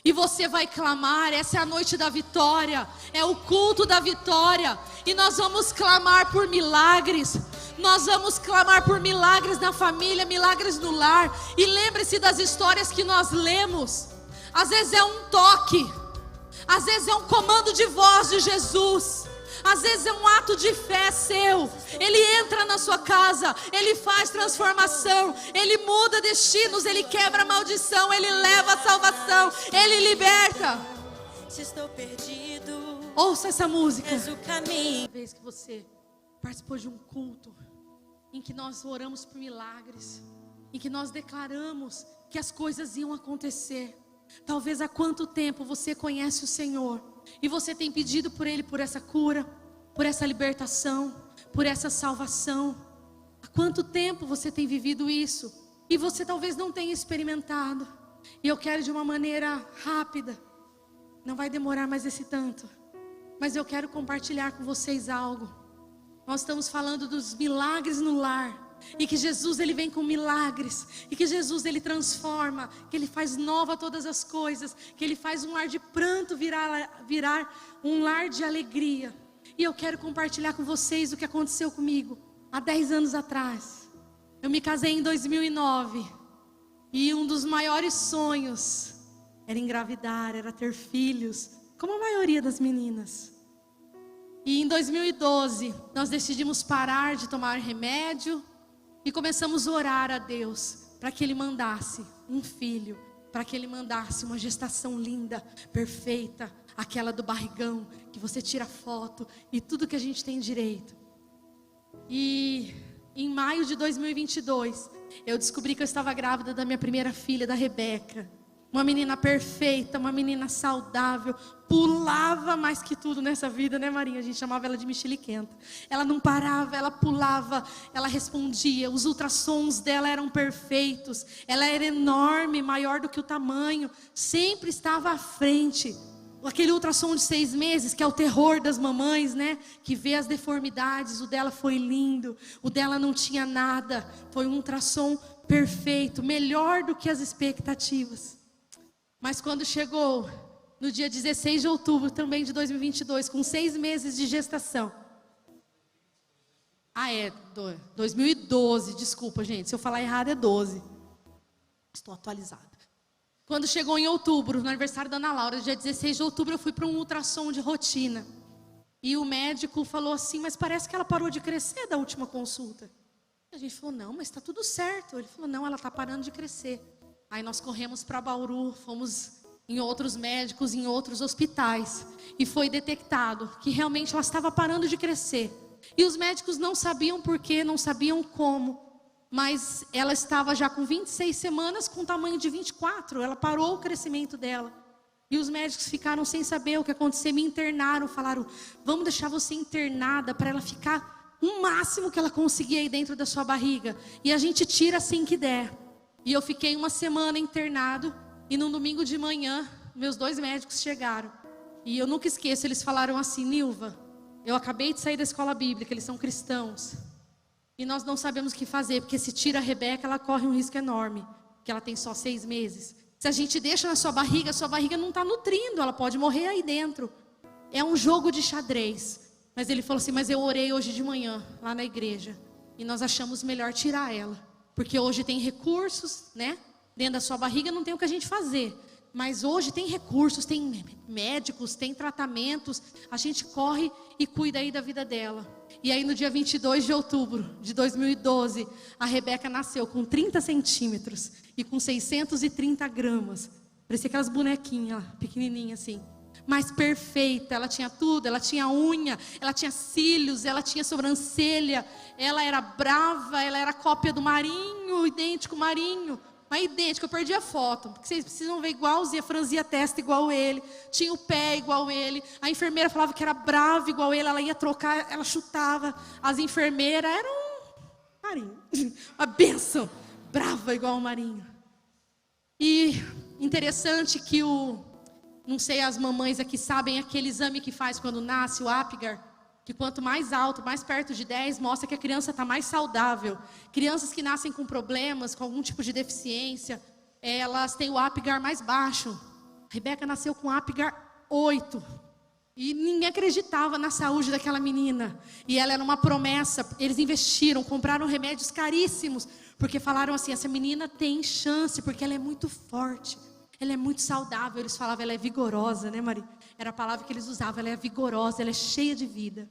E você vai clamar. Essa é a noite da vitória, é o culto da vitória. E nós vamos clamar por milagres. Nós vamos clamar por milagres na família, milagres no lar. E lembre-se das histórias que nós lemos. Às vezes é um toque, às vezes é um comando de voz de Jesus, às vezes é um ato de fé seu. Ele entra na sua casa, Ele faz transformação, Ele muda destinos, Ele quebra a maldição, Ele leva a salvação, Ele liberta. Se estou perdido, ouça essa música. és o caminho. Uma vez que você participou de um culto em que nós oramos por milagres, em que nós declaramos que as coisas iam acontecer. Talvez há quanto tempo você conhece o Senhor e você tem pedido por Ele, por essa cura, por essa libertação, por essa salvação. Há quanto tempo você tem vivido isso e você talvez não tenha experimentado. E eu quero de uma maneira rápida, não vai demorar mais esse tanto, mas eu quero compartilhar com vocês algo. Nós estamos falando dos milagres no lar, e que Jesus, Ele vem com milagres, e que Jesus, Ele transforma, que Ele faz nova todas as coisas, que Ele faz um lar de pranto virar um lar de alegria. E eu quero compartilhar com vocês o que aconteceu comigo há 10 anos atrás. Eu me casei em 2009, e um dos maiores sonhos era engravidar, era ter filhos, como a maioria das meninas. E em 2012, nós decidimos parar de tomar remédio, E começamos a orar a Deus para que Ele mandasse um filho, para que Ele mandasse uma gestação linda, perfeita, aquela do barrigão, que você tira foto e tudo que a gente tem direito. E em maio de 2022, eu descobri que eu estava grávida da minha primeira filha, da Rebeca. Uma menina perfeita, uma menina saudável, pulava mais que tudo nessa vida, né, Marinha? A gente chamava ela de mexiliquenta. Ela não parava, ela pulava, ela respondia. Os ultrassons dela eram perfeitos. Ela era enorme, maior do que o tamanho. Sempre estava à frente. Aquele ultrassom de 6 meses, que é o terror das mamães, né? Que vê as deformidades. O dela foi lindo. O dela não tinha nada. Foi um ultrassom perfeito, melhor do que as expectativas. Mas quando chegou no dia 16 de outubro também de 2022, com 6 meses de gestação. 2012, desculpa gente, se eu falar errado é 12. Estou atualizada. Quando chegou em outubro, no aniversário da Ana Laura, dia 16 de outubro, eu fui para um ultrassom de rotina. E o médico falou assim, mas parece que ela parou de crescer da última consulta. A gente falou, não, mas está tudo certo. Ele falou, não, ela está parando de crescer. Aí nós corremos para Bauru, fomos em outros médicos, em outros hospitais. E foi detectado que realmente ela estava parando de crescer. E os médicos não sabiam por quê, não sabiam como. Mas ela estava já com 26 semanas, com tamanho de 24. Ela parou o crescimento dela. E os médicos ficaram sem saber o que aconteceu, me internaram, falaram, vamos deixar você internada para ela ficar o máximo que ela conseguir aí dentro da sua barriga. E a gente tira assim que der. E eu fiquei 1 semana internado. E num domingo de manhã, meus 2 médicos chegaram. E eu nunca esqueço, eles falaram assim, Nilva, eu acabei de sair da escola bíblica, eles são cristãos. E nós não sabemos o que fazer, porque se tira a Rebeca, ela corre um risco enorme. Porque ela tem só 6 meses. Se a gente deixa na sua barriga não está nutrindo, ela pode morrer aí dentro. É um jogo de xadrez. Mas ele falou assim, mas eu orei hoje de manhã, lá na igreja. E nós achamos melhor tirar ela. Porque hoje tem recursos, né? Dentro da sua barriga não tem o que a gente fazer. Mas hoje tem recursos, tem médicos, tem tratamentos. A gente corre e cuida aí da vida dela. E aí no dia 22 de outubro de 2012, a Rebeca nasceu com 30 centímetros e com 630 gramas. Parecia aquelas bonequinhas pequenininhas assim. Mas perfeita, ela tinha tudo, ela tinha unha, ela tinha cílios, ela tinha sobrancelha, ela era brava, ela era cópia do Marinho, idêntico ao Marinho, mas idêntico, eu perdi a foto, porque vocês precisam ver igualzinha, franzia a testa igual ele, tinha o pé igual ele, a enfermeira falava que era brava igual ele, ela ia trocar, ela chutava, as enfermeiras eram Marinho, uma bênção, brava igual o Marinho. E interessante que não sei, as mamães aqui sabem aquele exame que faz quando nasce, o Apgar, que quanto mais alto, mais perto de 10, mostra que a criança está mais saudável. Crianças que nascem com problemas, com algum tipo de deficiência, elas têm o Apgar mais baixo. A Rebeca nasceu com Apgar 8. E ninguém acreditava na saúde daquela menina. E ela era uma promessa. Eles investiram, compraram remédios caríssimos, porque falaram assim, essa menina tem chance, porque ela é muito forte. Ela é muito saudável, eles falavam, ela é vigorosa, né, Maria? Era a palavra que eles usavam, ela é vigorosa, ela é cheia de vida.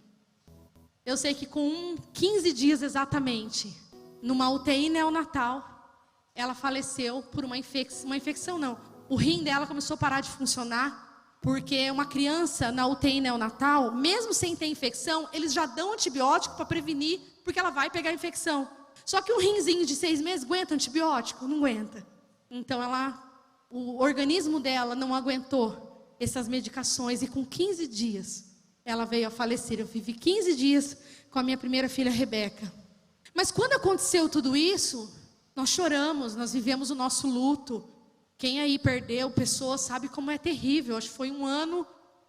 Eu sei que com 15 dias exatamente, numa UTI neonatal, ela faleceu por uma infecção não. O rim dela começou a parar de funcionar, porque uma criança na UTI neonatal, mesmo sem ter infecção, eles já dão antibiótico para prevenir, porque ela vai pegar infecção. Só que um rinzinho de 6 meses aguenta antibiótico? Não aguenta. Então o organismo dela não aguentou essas medicações e com 15 dias ela veio a falecer. Eu vivi 15 dias com a minha primeira filha, Rebeca. Mas quando aconteceu tudo isso, nós choramos, nós vivemos o nosso luto. Quem aí perdeu pessoas sabe como é terrível. Acho que foi um ano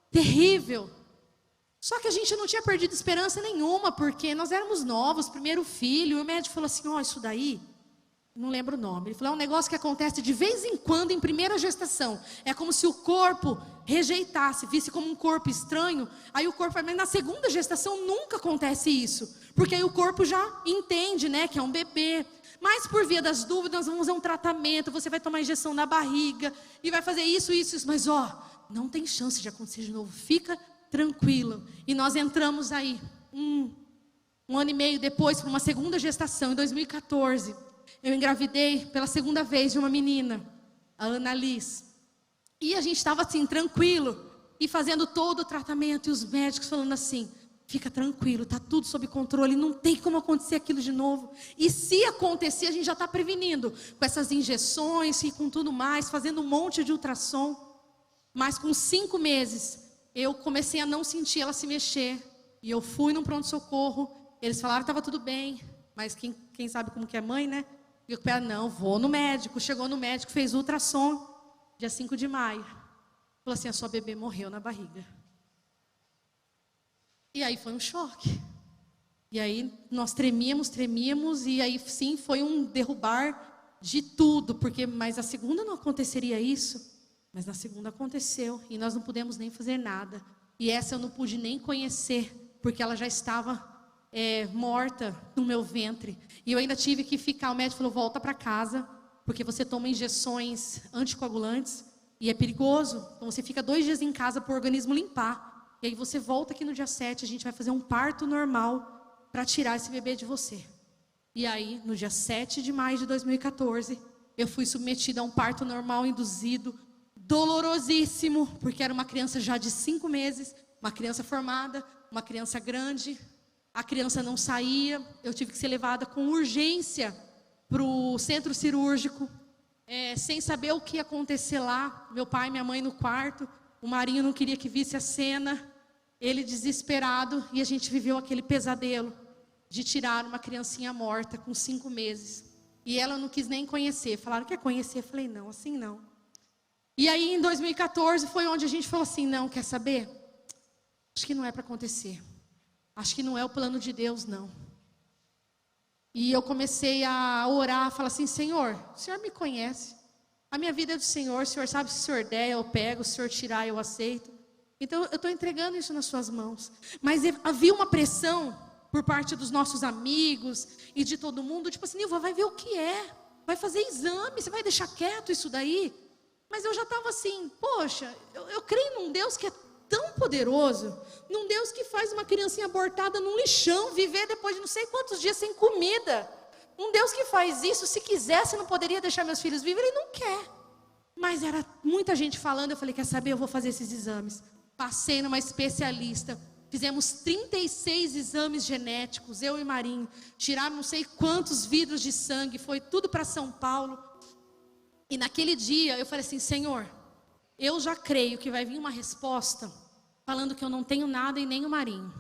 terrível. Só que a gente não tinha perdido esperança nenhuma, porque nós éramos novos, primeiro filho. E o médico falou assim, isso daí... Não lembro o nome. Ele falou, é um negócio que acontece de vez em quando em primeira gestação. É como se o corpo rejeitasse, visse como um corpo estranho. Aí o corpo, mas na segunda gestação nunca acontece isso. Porque aí o corpo já entende, né, que é um bebê. Mas por via das dúvidas, nós vamos fazer um tratamento. Você vai tomar injeção na barriga. E vai fazer isso. Mas não tem chance de acontecer de novo. Fica tranquilo. E nós entramos aí. Um ano e meio depois, para uma segunda gestação, em 2014, eu engravidei pela segunda vez de uma menina, a Ana Liz. E a gente estava assim, tranquilo, e fazendo todo o tratamento, e os médicos falando assim: fica tranquilo, está tudo sob controle, não tem como acontecer aquilo de novo. E se acontecer, a gente já está prevenindo, com essas injeções e com tudo mais, fazendo um monte de ultrassom. Mas com 5 meses, eu comecei a não sentir ela se mexer. E eu fui num pronto-socorro, eles falaram que estava tudo bem, mas quem sabe como que é mãe, né? E eu falei: não, vou no médico. Chegou no médico, fez ultrassom, dia 5 de maio. Falou assim: a sua bebê morreu na barriga. E aí foi um choque. E aí nós tremíamos, e aí sim foi um derrubar de tudo, mas a segunda não aconteceria isso. Mas na segunda aconteceu, e nós não pudemos nem fazer nada. E essa eu não pude nem conhecer, porque ela já estava morta no meu ventre. E eu ainda tive que ficar, o médico falou: volta para casa, porque você toma injeções anticoagulantes, e é perigoso. Então você fica 2 dias em casa para o organismo limpar. E aí você volta aqui no dia 7, a gente vai fazer um parto normal para tirar esse bebê de você. E aí, no dia 7 de maio de 2014, eu fui submetida a um parto normal induzido, dolorosíssimo, porque era uma criança já de 5 meses, uma criança formada, uma criança grande. A criança não saía, eu tive que ser levada com urgência para o centro cirúrgico, sem saber o que ia acontecer lá. Meu pai e minha mãe no quarto, o Marinho não queria que visse a cena. Ele desesperado, e a gente viveu aquele pesadelo de tirar uma criancinha morta com 5 meses. E ela não quis nem conhecer. Falaram: quer conhecer? Eu falei: não, assim não. E aí em 2014 foi onde a gente falou assim: não, quer saber? Acho que não é para acontecer. Acho que não é o plano de Deus, não. E eu comecei a orar, falar assim: Senhor, o Senhor me conhece. A minha vida é do Senhor, o Senhor sabe, se o Senhor der, eu pego, se o Senhor tirar, eu aceito. Então eu estou entregando isso nas suas mãos. Mas havia uma pressão por parte dos nossos amigos e de todo mundo, tipo assim: Nilva, vai ver o que é, vai fazer exame, você vai deixar quieto isso daí? Mas eu já estava assim: poxa, eu creio num Deus que é tão poderoso, num Deus que faz uma criancinha abortada num lixão viver depois de não sei quantos dias sem comida. Um Deus que faz isso, se quisesse não poderia deixar meus filhos vivos, Ele não quer. Mas era muita gente falando, eu falei: quer saber, eu vou fazer esses exames. Passei numa especialista, fizemos 36 exames genéticos, eu e Marinho, tiraram não sei quantos vidros de sangue, foi tudo para São Paulo. E naquele dia eu falei assim: Senhor, eu já creio que vai vir uma resposta falando que eu não tenho nada e nem o Marinho.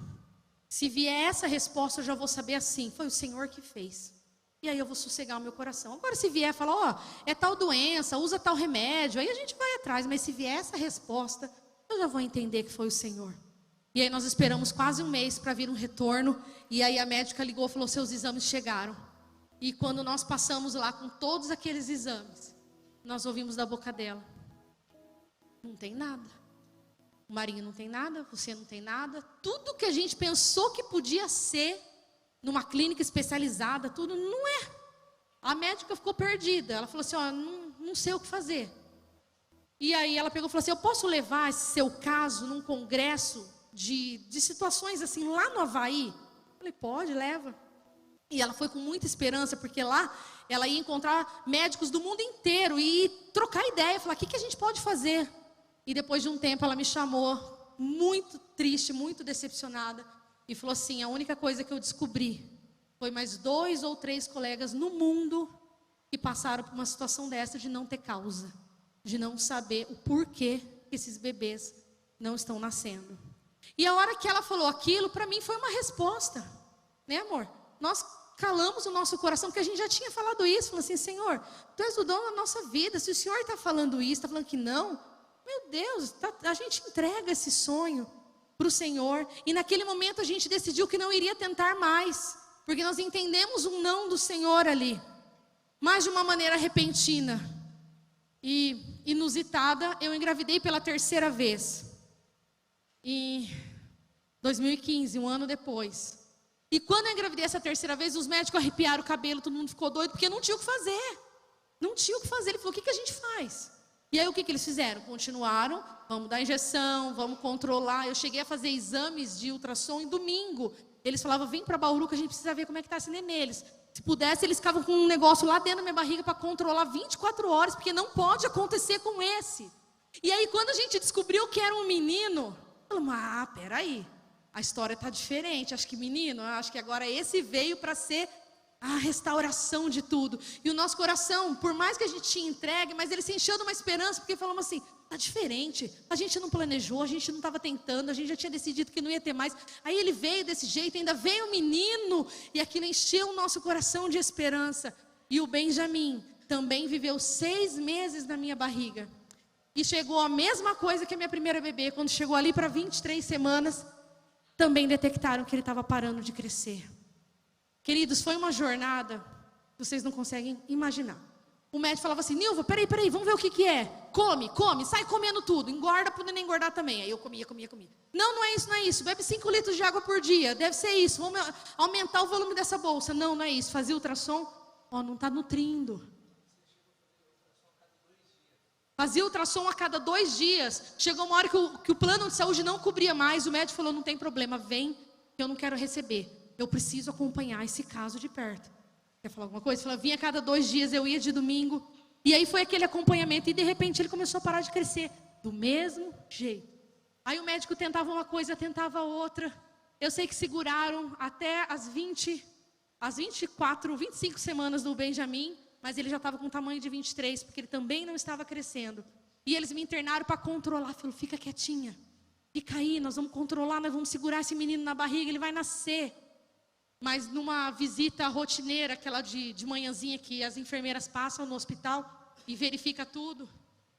Se vier essa resposta, eu já vou saber assim: foi o Senhor que fez. E aí eu vou sossegar o meu coração. Agora se vier falar: é tal doença, usa tal remédio, aí a gente vai atrás. Mas se vier essa resposta, eu já vou entender que foi o Senhor. E aí nós esperamos quase um mês para vir um retorno. E aí a médica ligou e falou: seus exames chegaram. E quando nós passamos lá com todos aqueles exames, nós ouvimos da boca dela: não tem nada. O Marinho não tem nada, você não tem nada. Tudo que a gente pensou que podia ser numa clínica especializada, tudo não é. A médica ficou perdida. Ela falou assim: não sei o que fazer. E aí ela pegou e falou assim: eu posso levar esse seu caso num congresso de situações assim lá no Havaí? Eu falei: pode, leva. E ela foi com muita esperança, porque lá ela ia encontrar médicos do mundo inteiro e trocar ideia, falar: o que a gente pode fazer? E depois de um tempo ela me chamou, muito triste, muito decepcionada, e falou assim: a única coisa que eu descobri foi mais 2 ou 3 colegas no mundo que passaram por uma situação dessa de não ter causa, de não saber o porquê que esses bebês não estão nascendo. E a hora que ela falou aquilo, para mim foi uma resposta, né, amor? Nós calamos o nosso coração, porque a gente já tinha falado isso, falou assim: Senhor, Tu és o dono da nossa vida, se o Senhor está falando isso, está falando que não, meu Deus, a gente entrega esse sonho para o Senhor. E naquele momento a gente decidiu que não iria tentar mais, porque nós entendemos um não do Senhor ali, mas de uma maneira repentina e inusitada. Eu engravidei pela 3ª vez, em 2015, um ano depois. E quando eu engravidei essa 3ª vez, os médicos arrepiaram o cabelo, todo mundo ficou doido, porque não tinha o que fazer. Não tinha o que fazer. Ele falou: o que a gente faz? E aí o que eles fizeram? Continuaram: vamos dar injeção, vamos controlar. Eu cheguei a fazer exames de ultrassom em domingo, Eles falavam, vem para Bauru que a gente precisa ver como é que está esse nenê. Se pudesse, eles ficavam com um negócio lá dentro da minha barriga para controlar 24 horas, porque não pode acontecer com esse. E aí, quando a gente descobriu que era um menino, falamos, peraí, a história está diferente. Acho que menino, acho que agora esse veio para ser a restauração de tudo. E o nosso coração, por mais que a gente tinha entregue, mas ele se encheu de uma esperança, porque falamos assim, tá diferente, a gente não planejou, a gente não estava tentando, a gente já tinha decidido que não ia ter mais. Aí ele veio desse jeito, ainda veio o menino, e aquilo encheu o nosso coração de esperança. E o Benjamin também viveu 6 meses na minha barriga. E chegou a mesma coisa que a minha primeira bebê, quando chegou ali para 23 semanas, também detectaram que ele estava parando de crescer. Queridos, foi uma jornada que vocês não conseguem imaginar. O médico falava assim, Nilva, peraí, vamos ver o que é. Come, sai comendo tudo, engorda para não engordar também. Aí eu comia. Não é isso, bebe 5 litros de água por dia, deve ser isso, vamos aumentar o volume dessa bolsa. Não é isso, fazia ultrassom, não está nutrindo. Fazia ultrassom a cada 2 dias. Chegou uma hora que o plano de saúde não cobria mais, o médico falou, não tem problema, vem, que eu não quero receber. Eu preciso acompanhar esse caso de perto. Quer falar alguma coisa? Falou, vinha a cada 2 dias, eu ia de domingo. E aí foi aquele acompanhamento. E de repente ele começou a parar de crescer. Do mesmo jeito. Aí o médico tentava uma coisa, tentava outra. Eu sei que seguraram até as 24, 25 semanas do Benjamin. Mas ele já estava com tamanho de 23, porque ele também não estava crescendo. E eles me internaram para controlar. Falou, fica quietinha. Fica aí, nós vamos controlar, nós vamos segurar esse menino na barriga, ele vai nascer. Mas numa visita rotineira, aquela de manhãzinha que as enfermeiras passam no hospital e verifica tudo.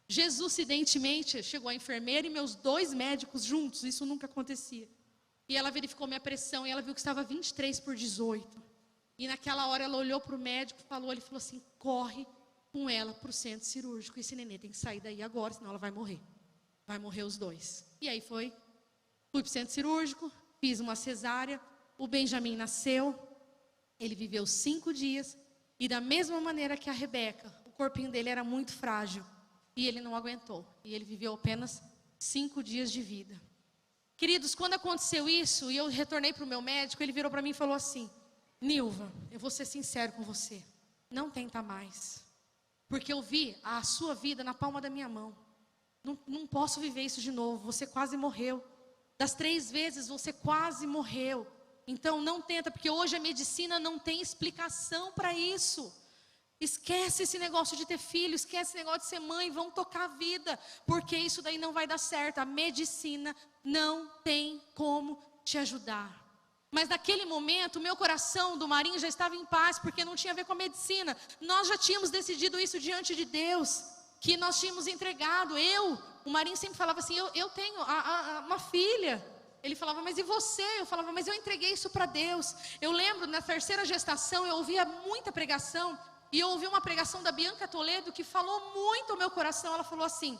Jesucidentemente, chegou a enfermeira e meus 2 médicos juntos, isso nunca acontecia. E ela verificou minha pressão e ela viu que estava 23/18. E naquela hora ela olhou para o médico, ele falou assim, corre com ela para o centro cirúrgico. Esse nenê tem que sair daí agora, senão ela vai morrer. Vai morrer os 2. E aí fui para o centro cirúrgico, fiz uma cesárea. O Benjamin nasceu, ele viveu 5 dias, e da mesma maneira que a Rebeca, o corpinho dele era muito frágil, e ele não aguentou, e ele viveu apenas 5 dias de vida. Queridos, quando aconteceu isso, e eu retornei para o meu médico, ele virou para mim e falou assim, Nilva, eu vou ser sincero com você, não tenta mais, porque eu vi a sua vida na palma da minha mão, não posso viver isso de novo, você quase morreu, das 3 vezes você quase morreu. Então não tenta, porque hoje a medicina não tem explicação para isso. Esquece esse negócio de ter filho, esquece esse negócio de ser mãe, vamos tocar a vida, porque isso daí não vai dar certo. A medicina não tem como te ajudar. Mas naquele momento, o meu coração do Marinho já estava em paz, porque não tinha a ver com a medicina. Nós já tínhamos decidido isso diante de Deus, que nós tínhamos entregado. O Marinho sempre falava assim, eu tenho uma filha. Ele falava, mas e você? Eu falava, mas eu entreguei isso para Deus. Eu lembro, na 3ª gestação, eu ouvia muita pregação. E eu ouvi uma pregação da Bianca Toledo que falou muito ao meu coração. Ela falou assim,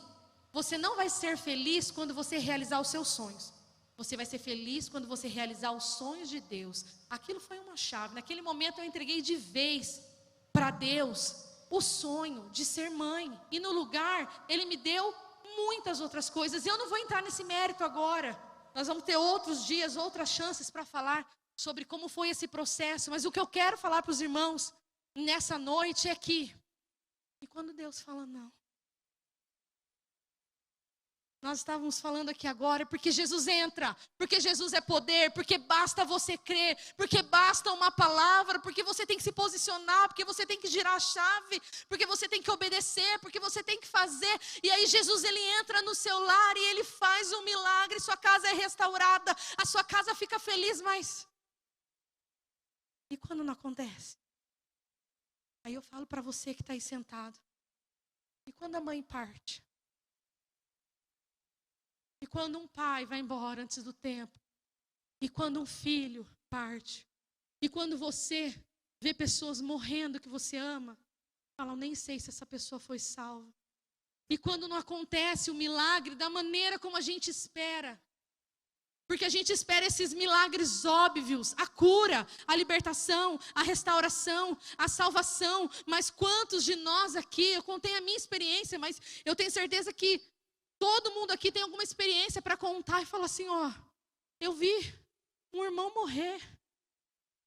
você não vai ser feliz quando você realizar os seus sonhos. Você vai ser feliz quando você realizar os sonhos de Deus. Aquilo foi uma chave. Naquele momento eu entreguei de vez para Deus o sonho de ser mãe. E no lugar, Ele me deu muitas outras coisas. Eu não vou entrar nesse mérito agora. Nós vamos ter outros dias, outras chances para falar sobre como foi esse processo. Mas o que eu quero falar para os irmãos nessa noite é que, e quando Deus fala não? Nós estávamos falando aqui agora, porque Jesus entra, porque Jesus é poder, porque basta você crer, porque basta uma palavra, porque você tem que se posicionar, porque você tem que girar a chave, porque você tem que obedecer, porque você tem que fazer. E aí Jesus, Ele entra no seu lar e Ele faz um milagre, sua casa é restaurada, a sua casa fica feliz, mas... E quando não acontece? Aí eu falo para você que está aí sentado, e quando a mãe parte? E quando um pai vai embora antes do tempo? E quando um filho parte? E quando você vê pessoas morrendo que você ama? Fala, eu nem sei se essa pessoa foi salva. E quando não acontece o milagre da maneira como a gente espera? Porque a gente espera esses milagres óbvios, a cura, a libertação, a restauração, a salvação. Mas quantos de nós aqui, eu contei a minha experiência, mas eu tenho certeza que todo mundo aqui tem alguma experiência para contar e falar assim, eu vi um irmão morrer.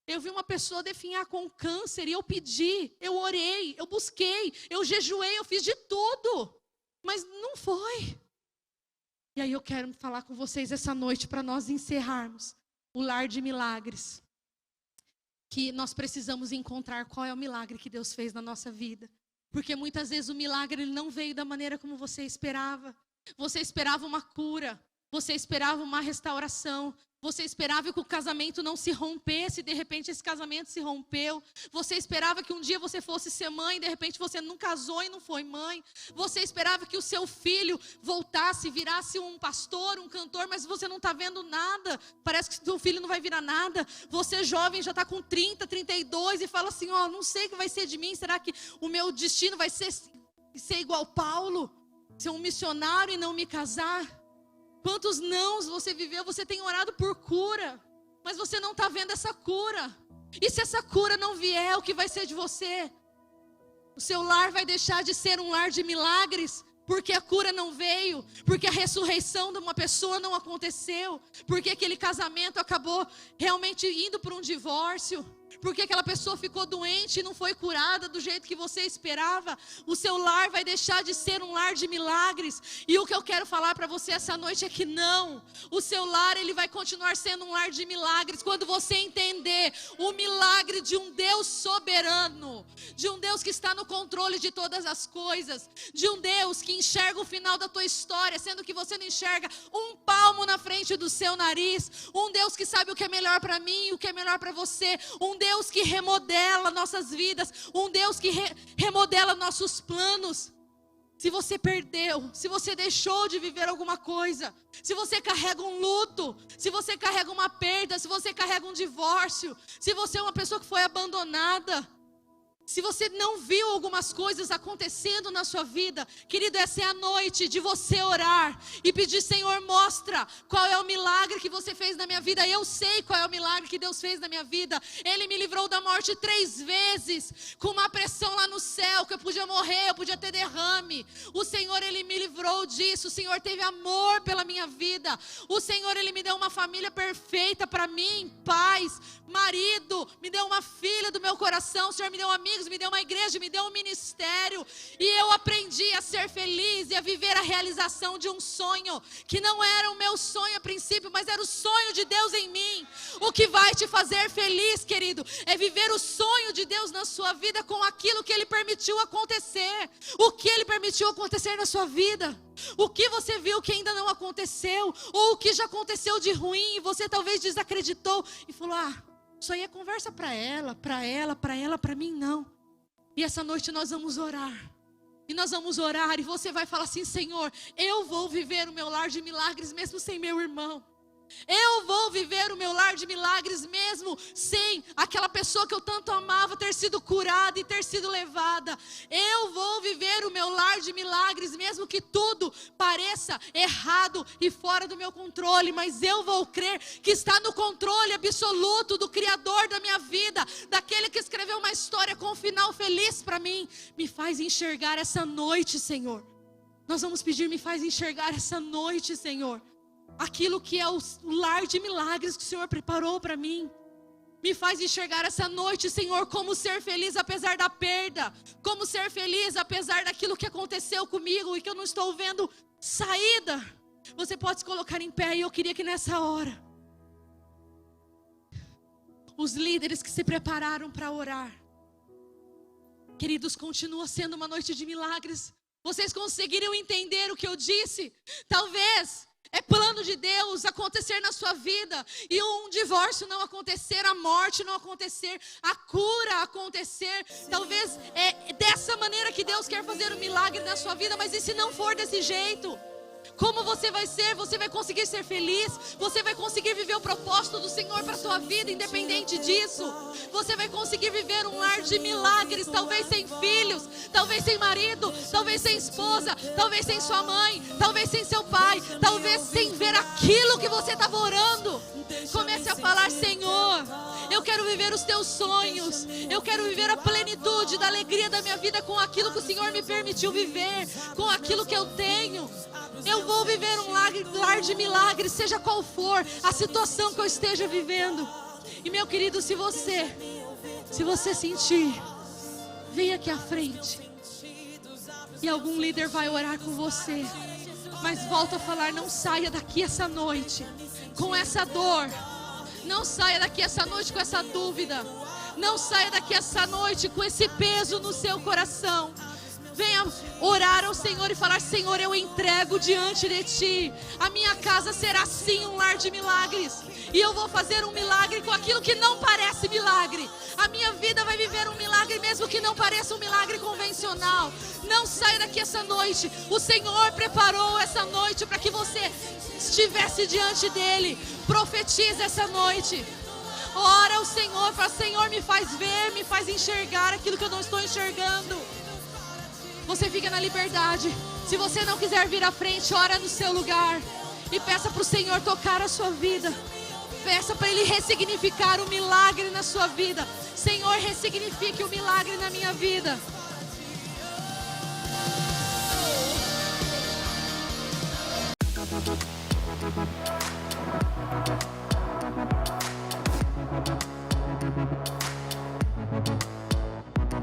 Eu vi uma pessoa definhar com câncer e eu pedi, eu orei, eu busquei, eu jejuei, eu fiz de tudo. Mas não foi. E aí eu quero falar com vocês essa noite para nós encerrarmos o lar de milagres. Que nós precisamos encontrar qual é o milagre que Deus fez na nossa vida. Porque muitas vezes o milagre ele não veio da maneira como você esperava. Você esperava uma cura, você esperava uma restauração. Você esperava que o casamento não se rompesse, de repente esse casamento se rompeu. Você esperava que um dia você fosse ser mãe, de repente você não casou e não foi mãe. Você esperava que o seu filho voltasse, virasse um pastor, um cantor, mas você não está vendo nada. Parece que seu filho não vai virar nada. Você jovem já está com 30, 32 e fala assim, não sei o que vai ser de mim. Será que o meu destino vai ser igual Paulo? Ser um missionário e não me casar? Quantos nãos você viveu, você tem orado por cura, mas você não está vendo essa cura. E se essa cura não vier, o que vai ser de você? O seu lar vai deixar de ser um lar de milagres, porque a cura não veio, porque a ressurreição de uma pessoa não aconteceu, porque aquele casamento acabou realmente indo para um divórcio, porque aquela pessoa ficou doente e não foi curada do jeito que você esperava. O seu lar vai deixar de ser um lar de milagres. E o que eu quero falar para você essa noite é que não. O seu lar ele vai continuar sendo um lar de milagres quando você entender o milagre de um Deus soberano, de um Deus que está no controle de todas as coisas, de um Deus que enxerga o final da tua história, sendo que você não enxerga um palmo na frente do seu nariz. Um Deus que sabe o que é melhor para mim, o que é melhor para você. Um Deus que remodela nossas vidas, um Deus que remodela nossos planos. Se você perdeu, se você deixou de viver alguma coisa, se você carrega um luto, se você carrega uma perda, se você carrega um divórcio, se você é uma pessoa que foi abandonada, se você não viu algumas coisas acontecendo na sua vida, querido, essa é a noite de você orar e pedir, Senhor, mostra qual é o milagre que você fez na minha vida. Eu sei qual é o milagre que Deus fez na minha vida. Ele me livrou da morte 3 vezes, com uma pressão lá no céu, que eu podia morrer, eu podia ter derrame. O Senhor, Ele me livrou disso. O Senhor teve amor pela minha vida. O Senhor, Ele me deu uma família perfeita para mim, paz, marido, me deu uma filha do meu coração. O Senhor me deu amigos, me deu uma igreja, me deu um ministério, e eu aprendi a ser feliz e a viver a realização de um sonho, que não era o meu sonho a princípio, mas era o sonho de Deus em mim. O que vai te fazer feliz, querido, é viver o sonho de Deus na sua vida com aquilo que Ele permitiu acontecer. O que Ele permitiu acontecer na sua vida? O que você viu que ainda não aconteceu? Ou o que já aconteceu de ruim e você talvez desacreditou e falou, isso aí é conversa para ela, para mim não. E essa noite nós vamos orar. E nós vamos orar e você vai falar assim, Senhor, eu vou viver o meu lar de milagres mesmo sem meu irmão. Eu vou viver o meu lar de milagres mesmo sem aquela pessoa que eu tanto amava ter sido curada e ter sido levada. Eu vou viver o meu lar de milagres mesmo que tudo pareça errado e fora do meu controle, mas eu vou crer que está no controle absoluto do Criador da minha vida, daquele que escreveu uma história com um final feliz para mim. Me faz enxergar essa noite, Senhor. Nós vamos pedir, me faz enxergar essa noite, Senhor, aquilo que é o lar de milagres que o Senhor preparou para mim. Me faz enxergar essa noite, Senhor, como ser feliz apesar da perda. Como ser feliz apesar daquilo que aconteceu comigo e que eu não estou vendo saída. Você pode se colocar em pé e eu queria que nessa hora os líderes que se prepararam para orar, queridos, continua sendo uma noite de milagres. Vocês conseguiriam entender o que eu disse? Talvez é plano de Deus acontecer na sua vida e um divórcio não acontecer, a morte não acontecer, a cura acontecer. Talvez é dessa maneira que Deus quer fazer um milagre na sua vida, mas e se não for desse jeito? Como você vai ser? Você vai conseguir ser feliz? Você vai conseguir viver o propósito do Senhor para a sua vida, independente disso? Você vai conseguir viver um lar de milagres, talvez sem filhos, talvez sem marido, talvez sem esposa, talvez sem sua mãe, talvez sem seu pai, talvez sem ver aquilo que você estava orando. Comece a falar, Senhor, eu quero viver os teus sonhos, eu quero viver a plenitude da alegria da minha vida com aquilo que o Senhor me permitiu viver, com aquilo que eu tenho. Eu vou viver um lar de milagres, seja qual for a situação que eu esteja vivendo. E meu querido, se você sentir, vem aqui à frente. E algum líder vai orar com você. Mas volto a falar, não saia daqui essa noite com essa dor. Não saia daqui essa noite com essa dúvida. Não saia daqui essa noite com esse peso no seu coração. Venha orar ao Senhor e falar: Senhor, eu entrego diante de Ti. A minha casa será sim um lar de milagres. E eu vou fazer um milagre com aquilo que não parece milagre. A minha vida vai viver um milagre mesmo que não pareça um milagre convencional. Não saia daqui essa noite. O Senhor preparou essa noite para que você estivesse diante dEle. Profetiza essa noite. Ora ao Senhor, fala: Senhor, me faz ver, me faz enxergar aquilo que eu não estou enxergando. Você fica na liberdade. Se você não quiser vir à frente, ora no seu lugar e peça para o Senhor tocar a sua vida. Peça para Ele ressignificar o milagre na sua vida. Senhor, ressignifique o milagre na minha vida.